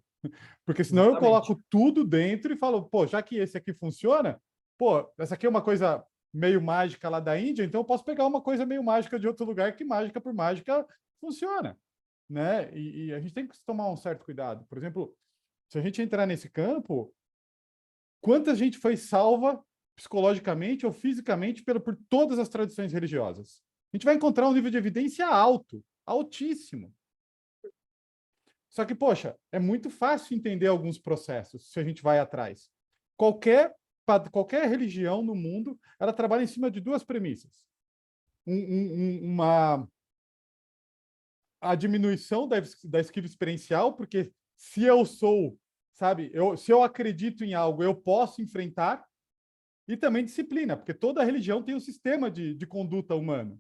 Porque senão eu Exatamente. coloco tudo dentro e falo, pô, já que esse aqui funciona, pô, essa aqui é uma coisa meio mágica lá da Índia, então eu posso pegar uma coisa meio mágica de outro lugar que mágica por mágica funciona, né? E a gente tem que tomar um certo cuidado. Por exemplo, se a gente entrar nesse campo, quanta gente foi salva psicologicamente ou fisicamente por todas as tradições religiosas? A gente vai encontrar um nível de evidência alto, altíssimo. Só que, poxa, é muito fácil entender alguns processos se a gente vai atrás. Qualquer religião no mundo, ela trabalha em cima de duas premissas. A diminuição da esquiva experiencial, porque se eu sou, sabe, se eu acredito em algo, eu posso enfrentar, e também disciplina, porque toda religião tem um sistema de conduta humana.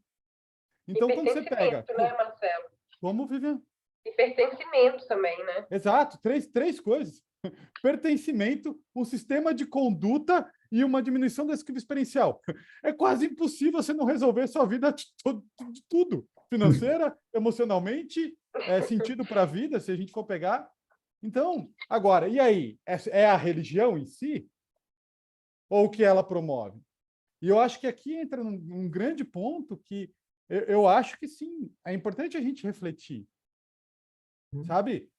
Então, quando você pega... Pertencimento, né, Marcelo? Como, Vivian? E pertencimento também, né? Exato, três coisas. Pertencimento, um sistema de conduta e uma diminuição da esquiva experiencial. É quase impossível você não resolver sua vida de tudo. Financeira, emocionalmente, sentido para a vida, se a gente for pegar. Então, agora, e aí? É a religião em si? Ou o que ela promove? E eu acho que aqui entra num grande ponto que eu acho que sim, é importante a gente refletir. Sabe?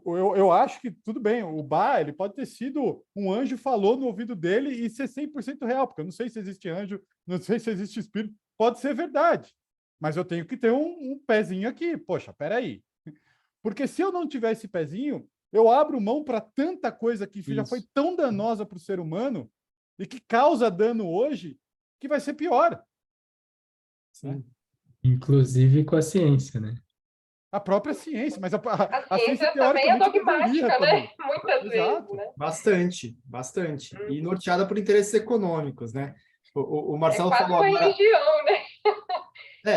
Eu acho que tudo bem, o Bá, ele pode ter sido um anjo falou no ouvido dele e ser 100% real, porque eu não sei se existe anjo, não sei se existe espírito, pode ser verdade, mas eu tenho que ter um pezinho aqui. Poxa, peraí. Porque se eu não tiver esse pezinho, eu abro mão para tanta coisa que já foi Isso. tão danosa para o ser humano e que causa dano hoje, que vai ser pior. Né? Sim. Inclusive com a ciência, né? A própria ciência, mas a, A a ciência ciência também é teoricamente deveria dogmática, né? também. Muitas vezes, Exato. né? Bastante, bastante. E norteada por interesses econômicos, né? O É Marcelo quase falou uma agora, religião, né?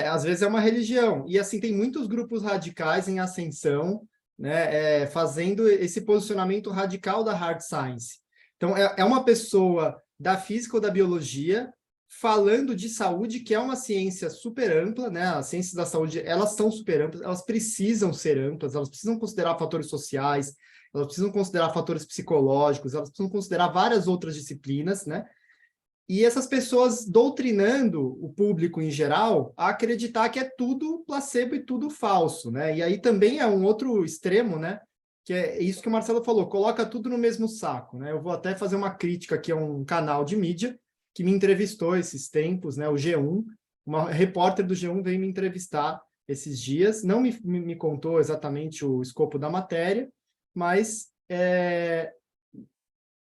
às vezes é uma religião. E assim, tem muitos grupos radicais em ascensão, né, fazendo esse posicionamento radical da hard science. Então, é uma pessoa da física ou da biologia falando de saúde, que é uma ciência super ampla, né? As ciências da saúde, elas são super amplas, elas precisam ser amplas, elas precisam considerar fatores sociais, elas precisam considerar fatores psicológicos, elas precisam considerar várias outras disciplinas, né? E essas pessoas doutrinando o público em geral a acreditar que é tudo placebo e tudo falso, né? E aí também é um outro extremo, né? Que é isso que o Marcelo falou, coloca tudo no mesmo saco, né? Eu vou até fazer uma crítica aqui a um canal de mídia que me entrevistou esses tempos, né? O G1, uma repórter do G1 veio me entrevistar esses dias, não me contou exatamente o escopo da matéria, mas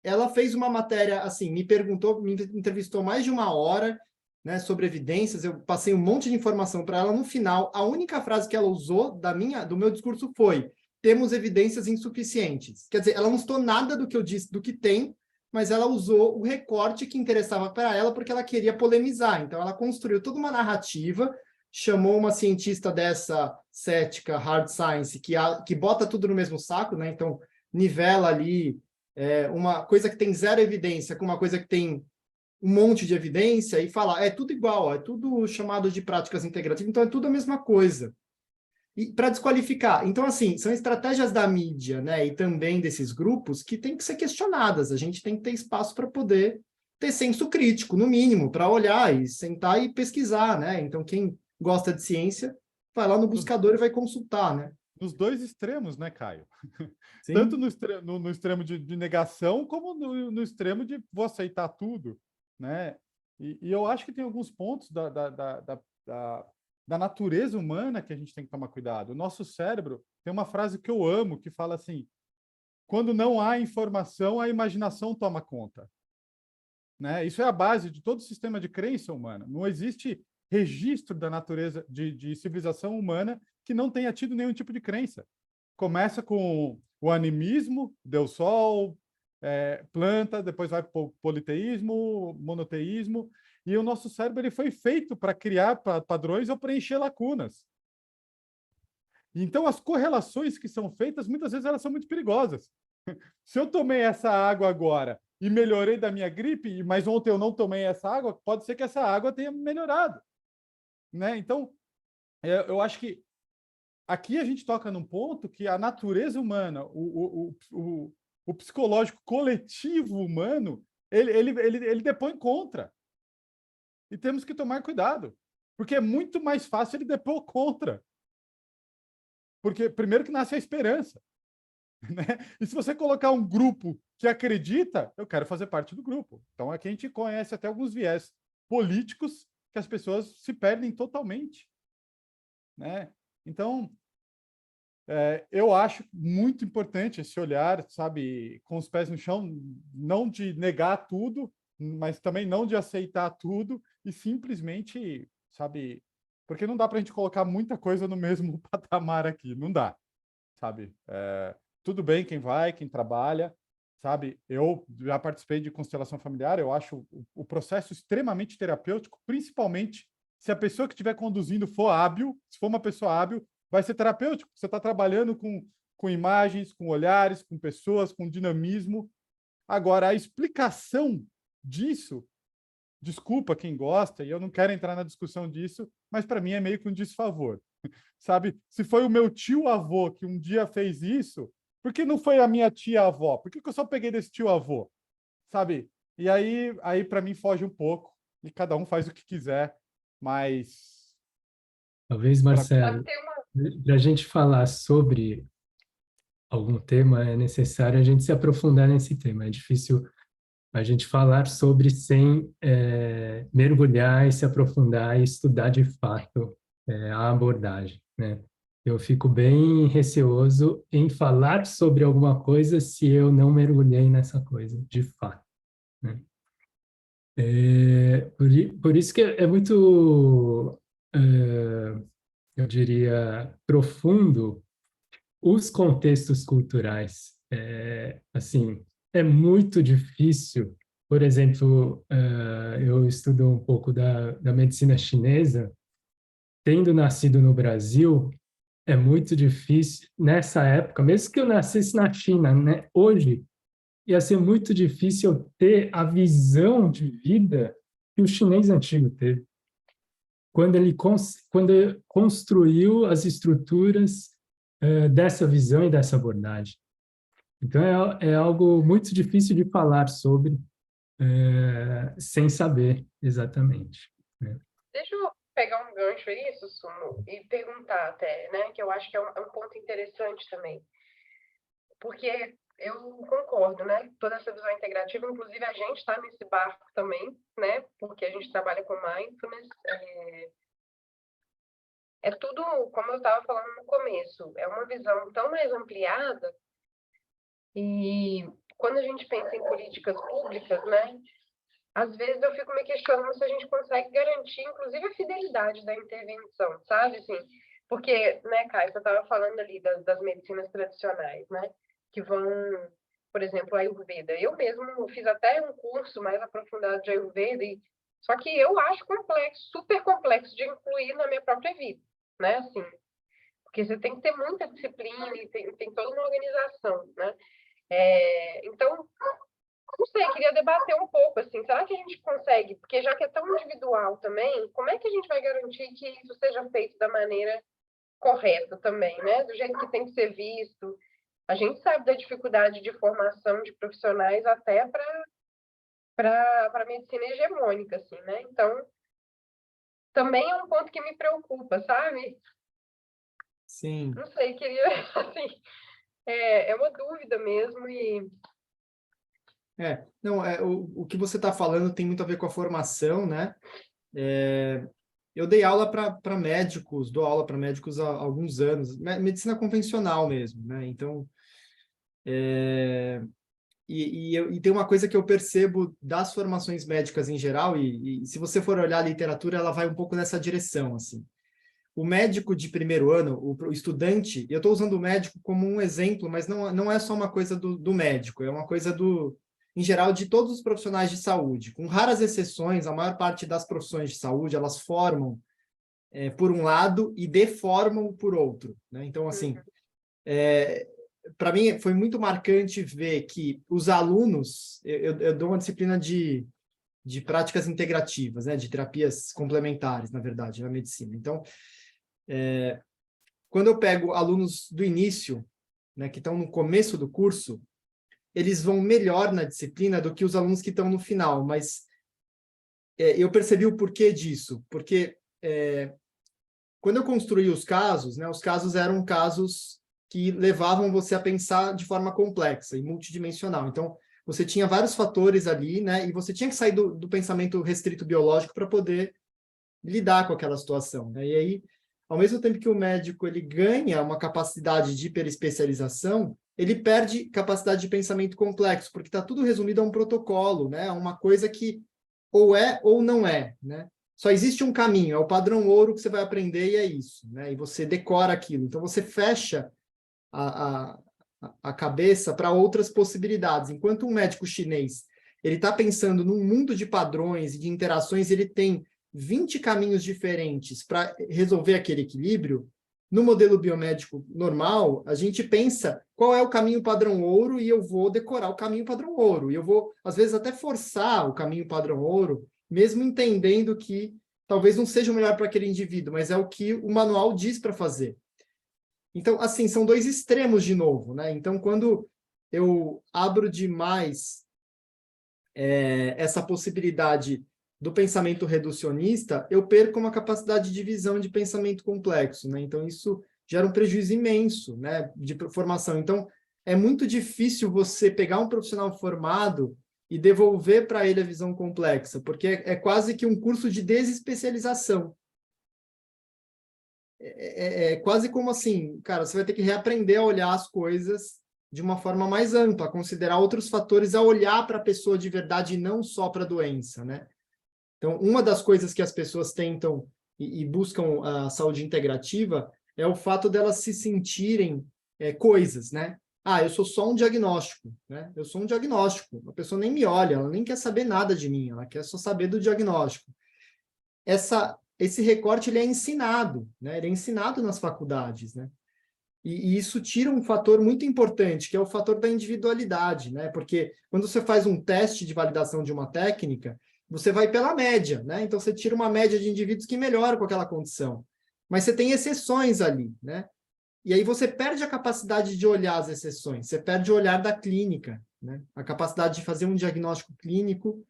ela fez uma matéria, assim, me entrevistou mais de uma hora, né, sobre evidências, eu passei um monte de informação para ela, no final, a única frase que ela usou do meu discurso foi: temos evidências insuficientes. Quer dizer, ela não citou nada do que eu disse, do que tem, mas ela usou o recorte que interessava para ela, porque ela queria polemizar. Então, ela construiu toda uma narrativa, chamou uma cientista dessa cética, hard science, que bota tudo no mesmo saco, né? Então, nivela ali uma coisa que tem zero evidência com uma coisa que tem um monte de evidência e fala, é tudo igual, é tudo chamado de práticas integrativas, então é tudo a mesma coisa. E para desqualificar. Então, assim, são estratégias da mídia, né, e também desses grupos que têm que ser questionadas. A gente tem que ter espaço para poder ter senso crítico, no mínimo, para olhar e sentar e pesquisar, né? Então, quem gosta de ciência vai lá no buscador e vai consultar, né? Nos dois extremos, né, Caio? Tanto Sim. no extremo de negação, como no extremo de vou aceitar tudo, né? E eu acho que tem alguns pontos da natureza humana que a gente tem que tomar cuidado. O nosso cérebro tem uma frase que eu amo, que fala assim, quando não há informação, a imaginação toma conta. Né? Isso é a base de todo o sistema de crença humana. Não existe registro da natureza de civilização humana que não tenha tido nenhum tipo de crença. Começa com o animismo, Deus Sol, planta, depois vai para o politeísmo, monoteísmo, e o nosso cérebro ele foi feito para criar padrões ou preencher lacunas. Então, as correlações que são feitas, muitas vezes, elas são muito perigosas. Se eu tomei essa água agora e melhorei da minha gripe, mas ontem eu não tomei essa água, pode ser que essa água tenha melhorado. Né? Então, eu acho que aqui a gente toca num ponto que a natureza humana, o psicológico coletivo humano, ele depõe contra. E temos que tomar cuidado, porque é muito mais fácil ele depor contra. Porque, primeiro, que nasce a esperança. Né? E se você colocar um grupo que acredita, eu quero fazer parte do grupo. Então, aqui a gente conhece até alguns viés políticos que as pessoas se perdem totalmente. Né? Então, eu acho muito importante esse olhar, sabe, com os pés no chão, não de negar tudo, mas também não de aceitar tudo e simplesmente, sabe, porque não dá para a gente colocar muita coisa no mesmo patamar aqui, não dá, sabe? Tudo bem quem vai, quem trabalha, sabe? Eu já participei de constelação familiar, eu acho o processo extremamente terapêutico, principalmente se a pessoa que estiver conduzindo for hábil, se for uma pessoa hábil, vai ser terapêutico. Você está trabalhando com imagens, com olhares, com pessoas, com dinamismo. Agora, a explicação disso, desculpa quem gosta, e eu não quero entrar na discussão disso, mas para mim é meio que um desfavor. Sabe? Se foi o meu tio-avô que um dia fez isso, por que não foi a minha tia-avó? Por que eu só peguei desse tio-avô? Sabe? E aí para mim foge um pouco, e cada um faz o que quiser, mas... Talvez, Marcelo, para a gente falar sobre algum tema, é necessário a gente se aprofundar nesse tema. É difícil a gente falar sobre sem mergulhar e se aprofundar e estudar de fato a abordagem, né? Eu fico bem receoso em falar sobre alguma coisa se eu não mergulhei nessa coisa, de fato, né? Por isso que é muito, eu diria, profundo os contextos culturais. Assim, é muito difícil. Por exemplo, eu estudo um pouco da medicina chinesa. Tendo nascido no Brasil, é muito difícil, nessa época, mesmo que eu nascesse na China, né, hoje, ia ser muito difícil eu ter a visão de vida que o chinês antigo teve. Quando ele construiu as estruturas dessa visão e dessa abordagem. Então, é algo muito difícil de falar sobre sem saber exatamente, né? Deixa eu pegar um gancho aí, Sussumo, e perguntar até, né, que eu acho que é um ponto interessante também. Porque eu concordo, né? Toda essa visão integrativa, inclusive a gente está nesse barco também, né? Porque a gente trabalha com mindfulness. É tudo, como eu estava falando no começo, é uma visão tão mais ampliada. E quando a gente pensa em políticas públicas, né? Às vezes eu fico me questionando se a gente consegue garantir, inclusive, a fidelidade da intervenção, sabe? Assim, porque, né, Caio, você estava falando ali das medicinas tradicionais, né? Que vão, por exemplo, a Ayurveda. Eu mesmo fiz até um curso mais aprofundado de Ayurveda, só que eu acho complexo, super complexo de incluir na minha própria vida, né? Assim, porque você tem que ter muita disciplina e tem toda uma organização, né? Então, não sei, queria debater um pouco, assim, será que a gente consegue, porque já que é tão individual também, como é que a gente vai garantir que isso seja feito da maneira correta também, né? Do jeito que tem que ser visto. A gente sabe da dificuldade de formação de profissionais até para a medicina hegemônica, assim, né? Então, também é um ponto que me preocupa, sabe? Sim. Não sei, queria, assim, é uma dúvida mesmo e... Não, o que você está falando tem muito a ver com a formação, né? Eu dei aula para médicos, dou aula para médicos há alguns anos, medicina convencional mesmo, né? Então, E tem uma coisa que eu percebo das formações médicas em geral, e se você for olhar a literatura, ela vai um pouco nessa direção, assim. O médico de primeiro ano, o estudante, eu estou usando o médico como um exemplo, mas não é só uma coisa do médico, é uma coisa em geral, de todos os profissionais de saúde. Com raras exceções, a maior parte das profissões de saúde, elas formam por um lado e deformam por outro, né? Então, assim, para mim foi muito marcante ver que os alunos, eu dou uma disciplina de práticas integrativas, né? De terapias complementares, na verdade, na medicina. Então, quando eu pego alunos do início, né, que estão no começo do curso, eles vão melhor na disciplina do que os alunos que estão no final, mas eu percebi o porquê disso, porque quando eu construí os casos, né, os casos eram casos que levavam você a pensar de forma complexa e multidimensional. Então, você tinha vários fatores ali, né, e você tinha que sair do pensamento restrito biológico para poder lidar com aquela situação, né? E aí, ao mesmo tempo que o médico ele ganha uma capacidade de hiperespecialização, ele perde capacidade de pensamento complexo, porque está tudo resumido a um protocolo, né? Uma coisa que ou é ou não é, né? Só existe um caminho, é o padrão ouro que você vai aprender e é isso, né? E você decora aquilo. Então, você fecha a cabeça para outras possibilidades. Enquanto um médico chinês ele está pensando num mundo de padrões e de interações, ele tem 20 caminhos diferentes para resolver aquele equilíbrio. No modelo biomédico normal, a gente pensa qual é o caminho padrão ouro e eu vou decorar o caminho padrão ouro. E eu vou, às vezes, até forçar o caminho padrão ouro, mesmo entendendo que talvez não seja o melhor para aquele indivíduo, mas é o que o manual diz para fazer. Então, assim, são dois extremos de novo, né? Então, quando eu abro demais essa possibilidade do pensamento reducionista, eu perco uma capacidade de visão de pensamento complexo, né? Então, isso gera um prejuízo imenso, né, de formação. Então, é muito difícil você pegar um profissional formado e devolver para ele a visão complexa, porque é quase que um curso de desespecialização. É quase como assim, cara, você vai ter que reaprender a olhar as coisas de uma forma mais ampla, a considerar outros fatores, a olhar para a pessoa de verdade e não só para a doença, né? Então, uma das coisas que as pessoas tentam e buscam a saúde integrativa é o fato delas se sentirem coisas, né? Ah, eu sou só um diagnóstico, né? Eu sou um diagnóstico. A pessoa nem me olha, ela nem quer saber nada de mim, ela quer só saber do diagnóstico. Esse recorte ele é ensinado, né? Ele é ensinado nas faculdades, né? E isso tira um fator muito importante, que é o fator da individualidade, né? Porque quando você faz um teste de validação de uma técnica, você vai pela média, né? Então você tira uma média de indivíduos que melhoram com aquela condição. Mas você tem exceções ali, né? E aí você perde a capacidade de olhar as exceções, você perde o olhar da clínica, né? A capacidade de fazer um diagnóstico clínico,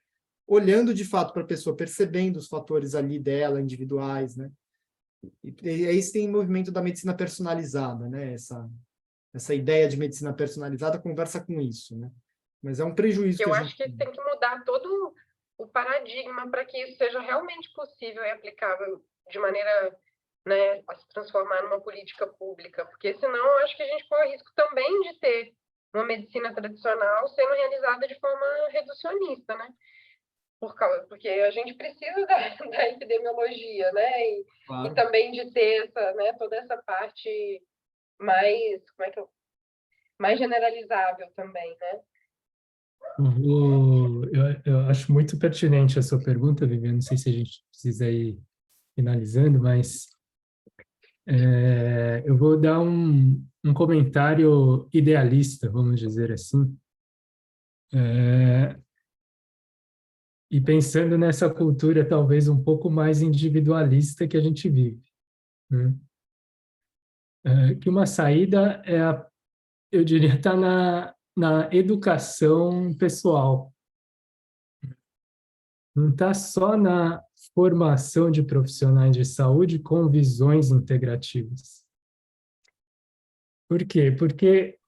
olhando de fato para a pessoa, percebendo os fatores ali dela, individuais, né? E aí você tem o movimento da medicina personalizada, né? Essa ideia de medicina personalizada conversa com isso, né? Mas é um prejuízo Eu que a acho gente que tem que mudar todo o paradigma para que isso seja realmente possível e aplicável de maneira, né, a se transformar numa política pública, porque senão eu acho que a gente corre risco também de ter uma medicina tradicional sendo realizada de forma reducionista, né? Porque a gente precisa da epidemiologia, né? E também de ter essa, né, toda essa parte mais, mais generalizável também, né? Eu acho muito pertinente a sua pergunta, Viviane. Não sei se a gente precisa ir finalizando, mas eu vou dar um comentário idealista, vamos dizer assim. E pensando nessa cultura talvez um pouco mais individualista que a gente vive, né? Que uma saída eu diria, está na educação pessoal. Não está só na formação de profissionais de saúde com visões integrativas. Por quê? Porque,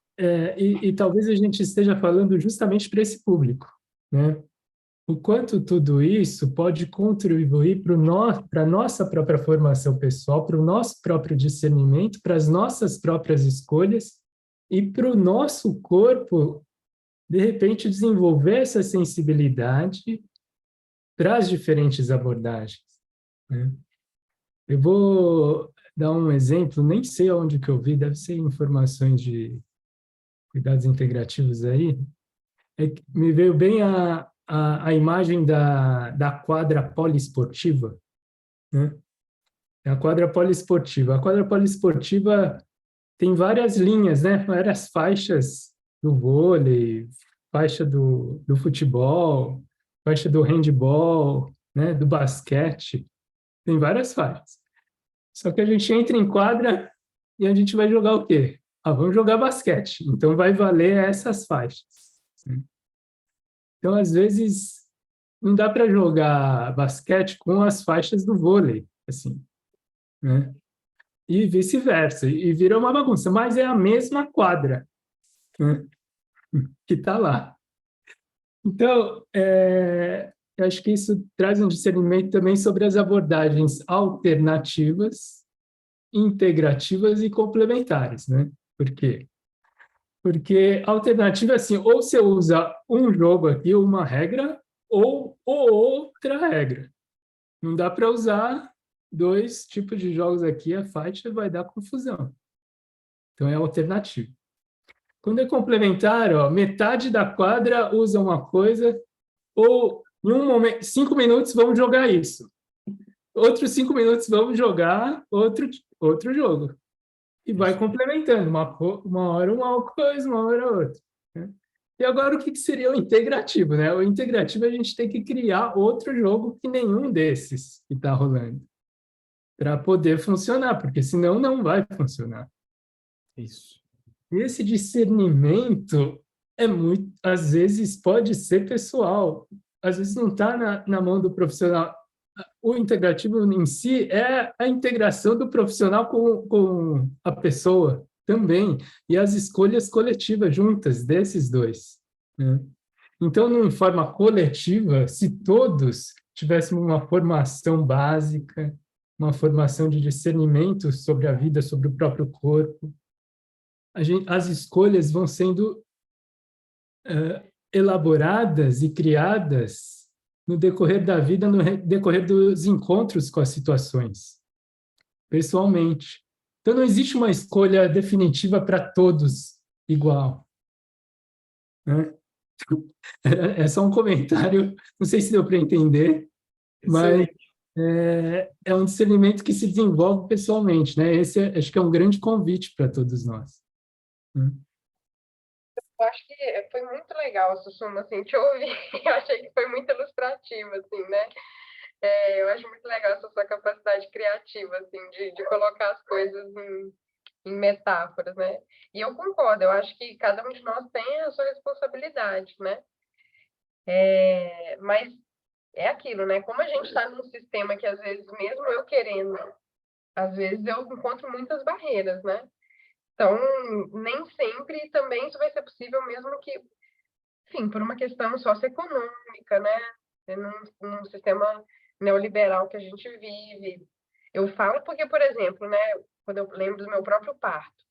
e talvez a gente esteja falando justamente para esse público, né? O quanto tudo isso pode contribuir para a nossa própria formação pessoal, para o nosso próprio discernimento, para as nossas próprias escolhas e para o nosso corpo, de repente, desenvolver essa sensibilidade para as diferentes abordagens, né? Eu vou dar um exemplo, nem sei onde que eu vi, deve ser informações de cuidados integrativos aí. Me veio bem a imagem da quadra poliesportiva, né? A quadra poliesportiva. A quadra poliesportiva tem várias linhas, né? Várias faixas do vôlei, faixa do futebol, faixa do handball, né? Do basquete. Tem várias faixas. Só que a gente entra em quadra e a gente vai jogar o quê? Vamos jogar basquete. Então, vai valer essas faixas. Então, às vezes, não dá para jogar basquete com as faixas do vôlei, assim, né? E vice-versa. E vira uma bagunça. Mas é a mesma quadra, né, que está lá. Então, eu acho que isso traz um discernimento também sobre as abordagens alternativas, integrativas e complementares, né? Por quê? Porque a alternativa é assim, ou você usa um jogo aqui, uma regra, ou outra regra. Não dá para usar dois tipos de jogos aqui, a faixa vai dar confusão. Então, é alternativo. Quando é complementar, ó, metade da quadra usa uma coisa, ou em um momento, 5 minutos vamos jogar isso. Outros 5 minutos vamos jogar outro jogo. E vai complementando, uma hora uma coisa, uma hora outra, né? E agora, o que seria o integrativo, né? O integrativo, a gente tem que criar outro jogo que nenhum desses que está rolando, para poder funcionar, porque senão não vai funcionar. Isso. E esse discernimento às vezes pode ser pessoal, às vezes não está na mão do profissional. O integrativo em si é a integração do profissional com a pessoa também, e as escolhas coletivas juntas desses dois, né? Então, de forma coletiva, se todos tivéssemos uma formação básica, uma formação de discernimento sobre a vida, sobre o próprio corpo, as escolhas vão sendo elaboradas e criadas no decorrer da vida, no decorrer dos encontros com as situações, pessoalmente. Então, não existe uma escolha definitiva para todos igual, né? É só um comentário, não sei se deu para entender, mas é um discernimento que se desenvolve pessoalmente, né? Esse acho que é um grande convite para todos nós. Eu acho que foi muito legal, Sussuma, assim, te ouvir. Eu achei que foi muito ilustrativo, assim, né? Eu acho muito legal essa sua capacidade criativa, assim, de colocar as coisas em metáforas, né? E eu concordo, eu acho que cada um de nós tem a sua responsabilidade, né? Mas é aquilo, né? Como a gente está num sistema que, às vezes, mesmo eu querendo, às vezes eu encontro muitas barreiras, né? Então, nem sempre também isso vai ser possível, mesmo que, enfim, por uma questão socioeconômica, né? Num sistema neoliberal que a gente vive. Eu falo porque, por exemplo, né, quando eu lembro do meu próprio parto,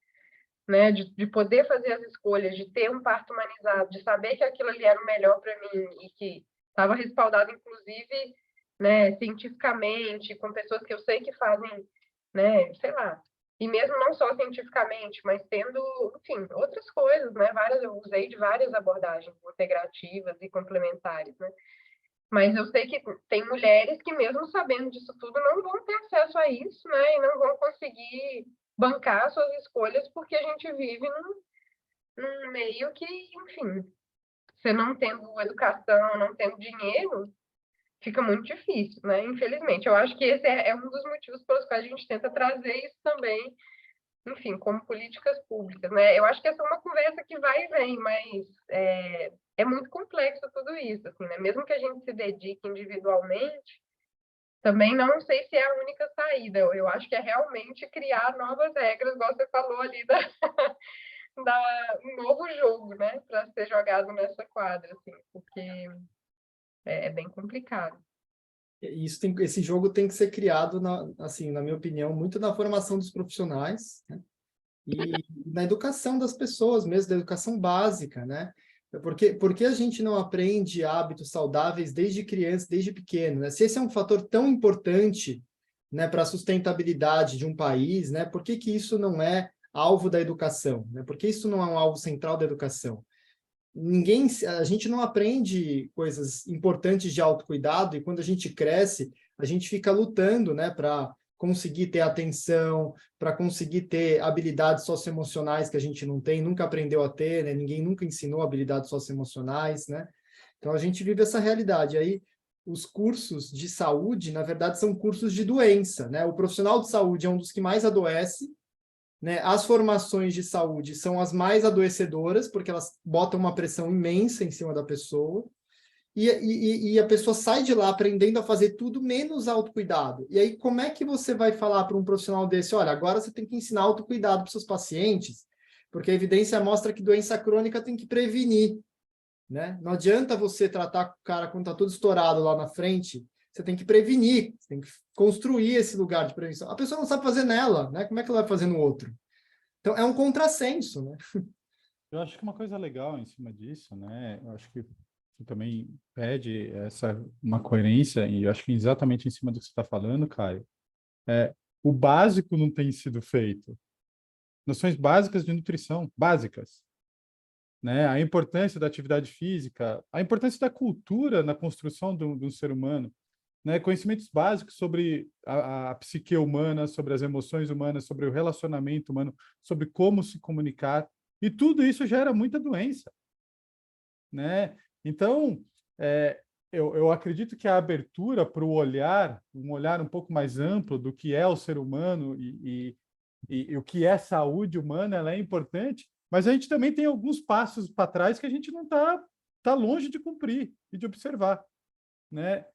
né, de poder fazer as escolhas, de ter um parto humanizado, de saber que aquilo ali era o melhor para mim e que estava respaldado, inclusive, né, cientificamente, com pessoas que eu sei que fazem, né, sei lá, e mesmo não só cientificamente, mas tendo, enfim, outras coisas, né, eu usei de várias abordagens integrativas e complementares, né, mas eu sei que tem mulheres que, mesmo sabendo disso tudo, não vão ter acesso a isso, né? E não vão conseguir bancar suas escolhas, porque a gente vive num meio que, enfim, você não tendo educação, não tendo dinheiro, fica muito difícil, né? Infelizmente. Eu acho que esse é um dos motivos pelos quais a gente tenta trazer isso também, enfim, como políticas públicas, né? Eu acho que essa é uma conversa que vai e vem, mas é muito complexo tudo isso, assim, né? Mesmo que a gente se dedique individualmente, também não sei se é a única saída. Eu acho que é realmente criar novas regras, igual você falou ali, um novo jogo, né? Para ser jogado nessa quadra, assim, porque é bem complicado. Esse jogo tem que ser criado, assim, na minha opinião, muito na formação dos profissionais, né? e na educação das pessoas mesmo, da educação básica, né? Porque a gente não aprende hábitos saudáveis desde criança, desde pequeno, né? Se esse é um fator tão importante, né, para a sustentabilidade de um país, né? Por que que isso não é alvo da educação, né? Por que isso não é um alvo central da educação? A gente não aprende coisas importantes de autocuidado e quando a gente cresce, a gente fica lutando, né, para conseguir ter atenção, para conseguir ter habilidades socioemocionais que a gente não tem, nunca aprendeu a ter, né? Ninguém nunca ensinou habilidades socioemocionais, né? Então a gente vive essa realidade. Aí os cursos de saúde, na verdade, são cursos de doença, né? O profissional de saúde é um dos que mais adoece, né? As formações de saúde são as mais adoecedoras, porque elas botam uma pressão imensa em cima da pessoa, e a pessoa sai de lá aprendendo a fazer tudo menos autocuidado. E aí, como é que você vai falar para um profissional desse, olha, agora você tem que ensinar autocuidado para os seus pacientes, porque a evidência mostra que doença crônica tem que prevenir, né? Não adianta você tratar o cara quando está tudo estourado lá na frente, você tem que prevenir, você tem que construir esse lugar de prevenção. A pessoa não sabe fazer nela, né? Como é que ela vai fazer no outro? Então, é um contrassenso, né? Eu acho que uma coisa legal em cima disso, né? Eu acho que você também pede uma coerência, e eu acho que exatamente em cima do que você está falando, Caio, o básico não tem sido feito. Noções básicas de nutrição, básicas, né? A importância da atividade física, a importância da cultura na construção do ser humano, né? Conhecimentos básicos sobre a psique humana, sobre as emoções humanas, sobre o relacionamento humano, sobre como se comunicar, e tudo isso gera muita doença, né? Então, eu acredito que a abertura para o olhar, um olhar um pouco mais amplo do que é o ser humano e o que é saúde humana, ela é importante, mas a gente também tem alguns passos para trás que a gente não tá longe de cumprir e de observar, né?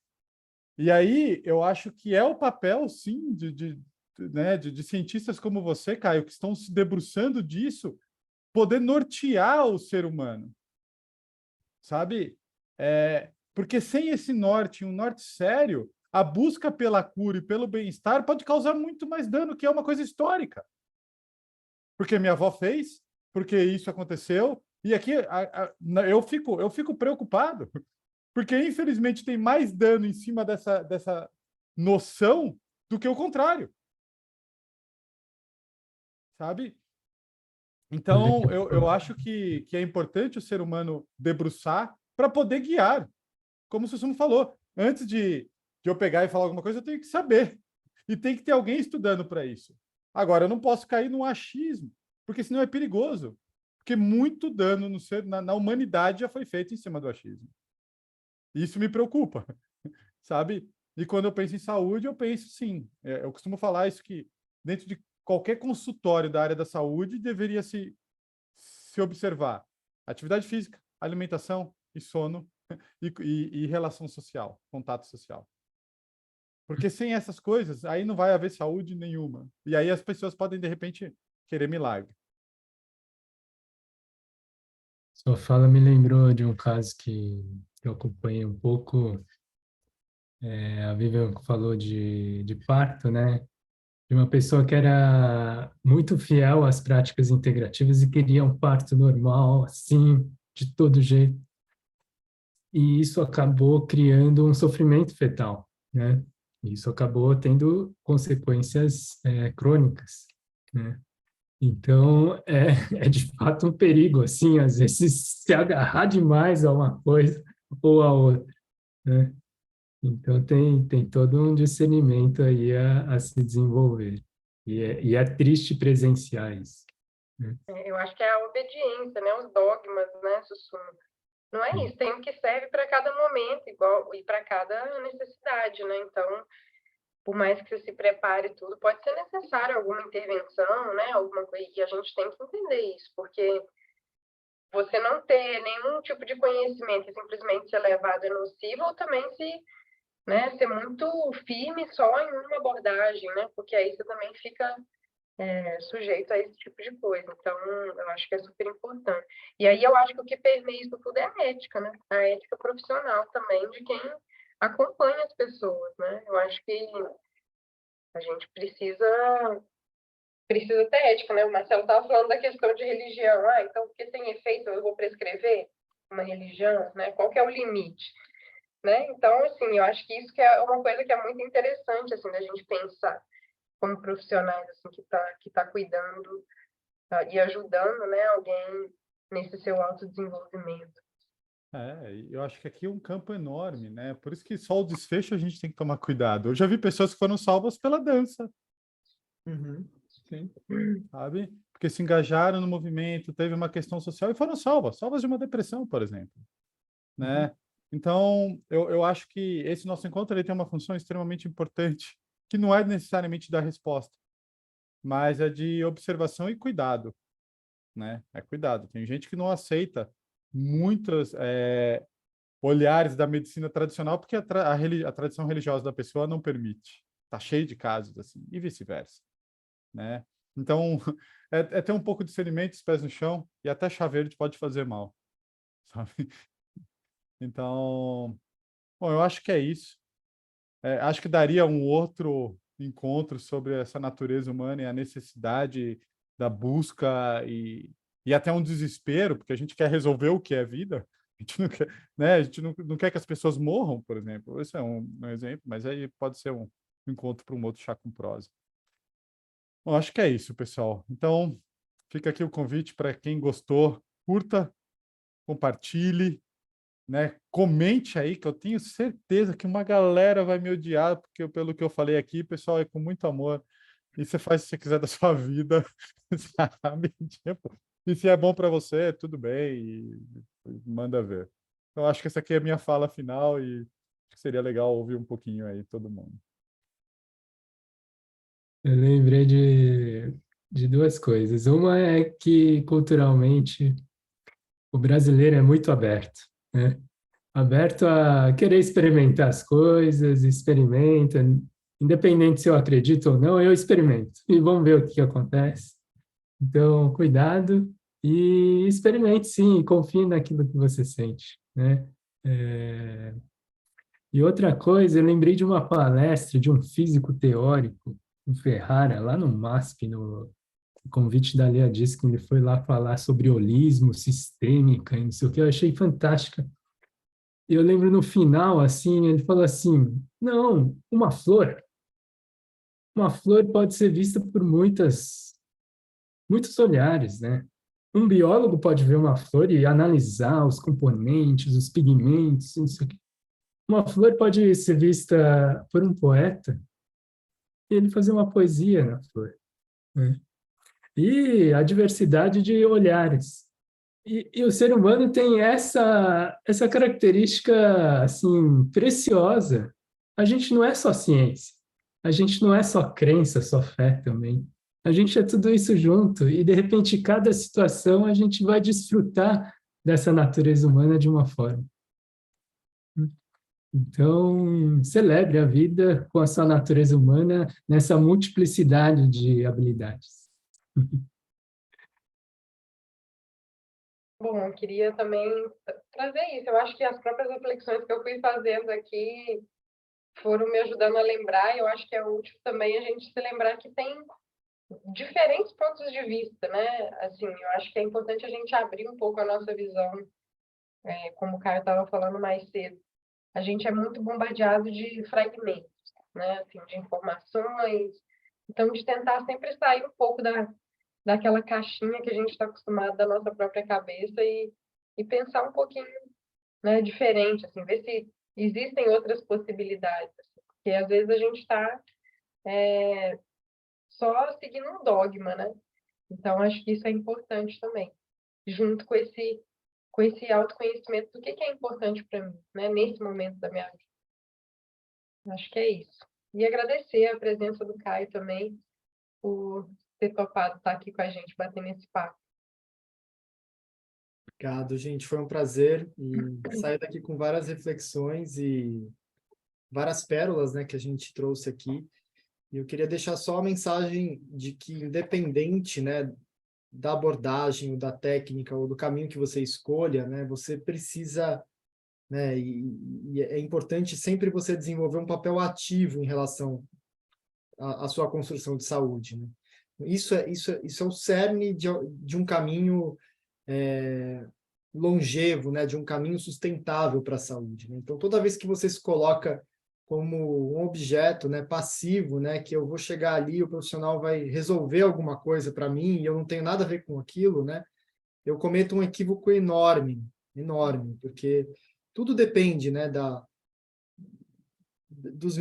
E aí eu acho que é o papel, sim, né, de cientistas como você, Caio, que estão se debruçando disso, poder nortear o ser humano, sabe? Porque sem esse norte, um norte sério, a busca pela cura e pelo bem-estar pode causar muito mais dano, que é uma coisa histórica. Porque minha avó fez, porque isso aconteceu, e aqui eu fico preocupado, porque infelizmente tem mais dano em cima dessa noção do que o contrário, sabe? Então, eu acho que é importante o ser humano debruçar para poder guiar. Como o Susumu falou, antes de eu pegar e falar alguma coisa, eu tenho que saber. E tem que ter alguém estudando para isso. Agora, eu não posso cair num achismo, porque senão é perigoso. Porque muito dano na humanidade já foi feito em cima do achismo. Isso me preocupa, sabe? E quando eu penso em saúde, eu penso sim. Eu costumo falar isso que dentro de qualquer consultório da área da saúde deveria se observar atividade física, alimentação e sono e relação social, contato social. Porque sem essas coisas, aí não vai haver saúde nenhuma. E aí as pessoas podem, de repente, querer milagre. Sua fala me lembrou de um caso que eu acompanhei um pouco. A Vivian falou de parto, né? De uma pessoa que era muito fiel às práticas integrativas e queria um parto normal, assim, de todo jeito. E isso acabou criando um sofrimento fetal, né? Isso acabou tendo consequências crônicas, né? Então, é de fato um perigo, assim, às vezes se agarrar demais a uma coisa ou a outra, né? Então, tem todo um discernimento aí a se desenvolver. E é triste presenciar isso, né? Eu acho que é a obediência, né? Os dogmas, né, Sussumo? Não é isso, tem o que serve para cada momento, igual, e para cada necessidade, né? Então, por mais que você se prepare tudo, pode ser necessário alguma intervenção, né? Alguma coisa, e a gente tem que entender isso, porque você não ter nenhum tipo de conhecimento e simplesmente ser levado é nocivo, ou também ser muito firme só em uma abordagem, né? Porque aí você também fica sujeito a esse tipo de coisa. Então, eu acho que é super importante. E aí eu acho que o que permeia isso tudo é a ética, né? A ética profissional também de quem acompanha as pessoas, né? Eu acho que a gente precisa precisa ter ética, né? O Marcelo estava falando da questão de religião. Ah, então, porque tem efeito, eu vou prescrever uma religião, né? Qual que é o limite? Né? Então, assim, eu acho que isso que é uma coisa que é muito interessante, assim, da gente pensar como profissionais, assim, que tá cuidando e ajudando, né, alguém nesse seu autodesenvolvimento. Eu acho que aqui é um campo enorme, né? Por isso que só o desfecho a gente tem que tomar cuidado. Eu já vi pessoas que foram salvas pela dança, Uhum. Sim. sabe? Porque se engajaram no movimento, teve uma questão social e foram salvas de uma depressão, por exemplo, Uhum. né? Então, eu acho que esse nosso encontro ele tem uma função extremamente importante, que não é necessariamente dar resposta, mas é de observação e cuidado, né? É cuidado. Tem gente que não aceita muitos olhares da medicina tradicional porque a tradição religiosa da pessoa não permite. Tá cheio de casos assim, e vice-versa, né? Então, é ter um pouco de discernimento, os pés no chão, e até chá verde pode fazer mal, sabe? Então, bom, eu acho que é isso. Acho que daria um outro encontro sobre essa natureza humana e a necessidade da busca e até um desespero, porque a gente quer resolver o que é vida. A gente não quer, né? A gente não quer que as pessoas morram, por exemplo. Esse é um exemplo, mas aí pode ser um encontro para um outro chá com prosa. Bom, acho que é isso, pessoal. Então, fica aqui o convite para quem gostou, curta, compartilhe, né? Comente aí, que eu tenho certeza que uma galera vai me odiar, porque pelo que eu falei aqui, pessoal, é com muito amor. E você faz o que você quiser da sua vida, sabe? Tipo, e se é bom para você, tudo bem, e manda ver. Então, acho que essa aqui é a minha fala final e acho que seria legal ouvir um pouquinho aí, todo mundo. Eu lembrei de duas coisas. Uma é que, culturalmente, o brasileiro é muito aberto, né? Aberto a querer experimentar as coisas, experimenta, independente se eu acredito ou não, eu experimento. E vamos ver o que acontece. Então, cuidado e experimente sim, confie naquilo que você sente, né? É, E outra coisa, eu lembrei de uma palestra de um físico teórico, o Ferrara, lá no MASP, no convite da Lea disse que ele foi lá falar sobre holismo, sistêmica e não sei o que, eu achei fantástica. Eu lembro no final, assim, ele falou assim, não, uma flor pode ser vista por muitos olhares, né? Um biólogo pode ver uma flor e analisar os componentes, os pigmentos, não sei o quê. Uma flor pode ser vista por um poeta e ele fazer uma poesia na flor, né? E a diversidade de olhares. E o ser humano tem essa característica assim preciosa. A gente não é só ciência, a gente não é só crença, só fé também. A gente é tudo isso junto e de repente cada situação a gente vai desfrutar dessa natureza humana de uma forma. Então, celebre a vida com a sua natureza humana nessa multiplicidade de habilidades. Bom, eu queria também trazer isso. Eu acho que as próprias reflexões que eu fui fazendo aqui foram me ajudando a lembrar, e eu acho que é útil também a gente se lembrar que tem diferentes pontos de vista, né? Assim, eu acho que é importante a gente abrir um pouco a nossa visão, como o Caio estava falando mais cedo. A gente é muito bombardeado de fragmentos, né? Assim, de informações. Então, de tentar sempre sair um pouco daquela caixinha que a gente está acostumado da nossa própria cabeça e pensar um pouquinho, né, diferente, assim, ver se existem outras possibilidades. Assim, porque às vezes a gente está só seguindo um dogma, né? Então, acho que isso é importante também, junto com esse autoconhecimento do que é importante para mim, né, nesse momento da minha vida. Acho que é isso. E agradecer a presença do Caio também, por ter topado estar aqui com a gente, batendo esse papo. Obrigado, gente. Foi um prazer e saio daqui com várias reflexões e várias pérolas, né, que a gente trouxe aqui. E eu queria deixar só a mensagem de que, independente, né, da abordagem, ou da técnica, ou do caminho que você escolha, né, você precisa, né, e é importante sempre você desenvolver um papel ativo em relação à sua construção de saúde, né? Isso é o cerne de um caminho longevo, né? De um caminho sustentável para a saúde, né? Então, toda vez que você se coloca como um objeto, né, passivo, né, que eu vou chegar ali, o profissional vai resolver alguma coisa para mim e eu não tenho nada a ver com aquilo, né? Eu cometo um equívoco enorme, enorme, porque tudo depende, né, dos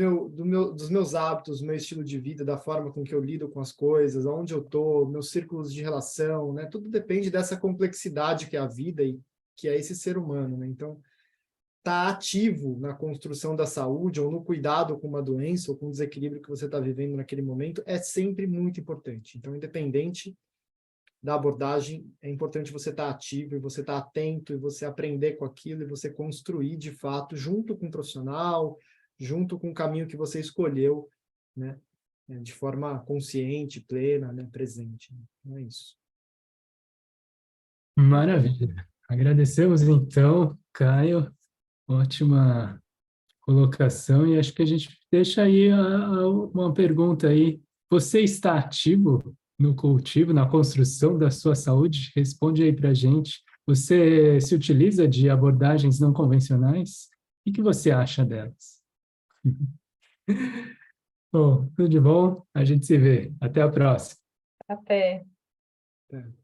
meus hábitos, do meu estilo de vida, da forma com que eu lido com as coisas, aonde eu estou, meus círculos de relação, né? Tudo depende dessa complexidade que é a vida e que é esse ser humano, né? Então, estar ativo na construção da saúde ou no cuidado com uma doença ou com o desequilíbrio que você está vivendo naquele momento é sempre muito importante. Então, independente da abordagem, é importante você estar ativo e você estar atento e você aprender com aquilo e você construir, de fato, junto com o profissional, junto com o caminho que você escolheu, né? De forma consciente, plena, né? Presente. Então, é isso. Maravilha. Agradecemos, então, Caio. Ótima colocação. E acho que a gente deixa aí uma pergunta aí. Você está ativo no cultivo, na construção da sua saúde? Responde aí para a gente. Você se utiliza de abordagens não convencionais? O que você acha delas? Bom, tudo de bom? A gente se vê. Até a próxima. Até. É.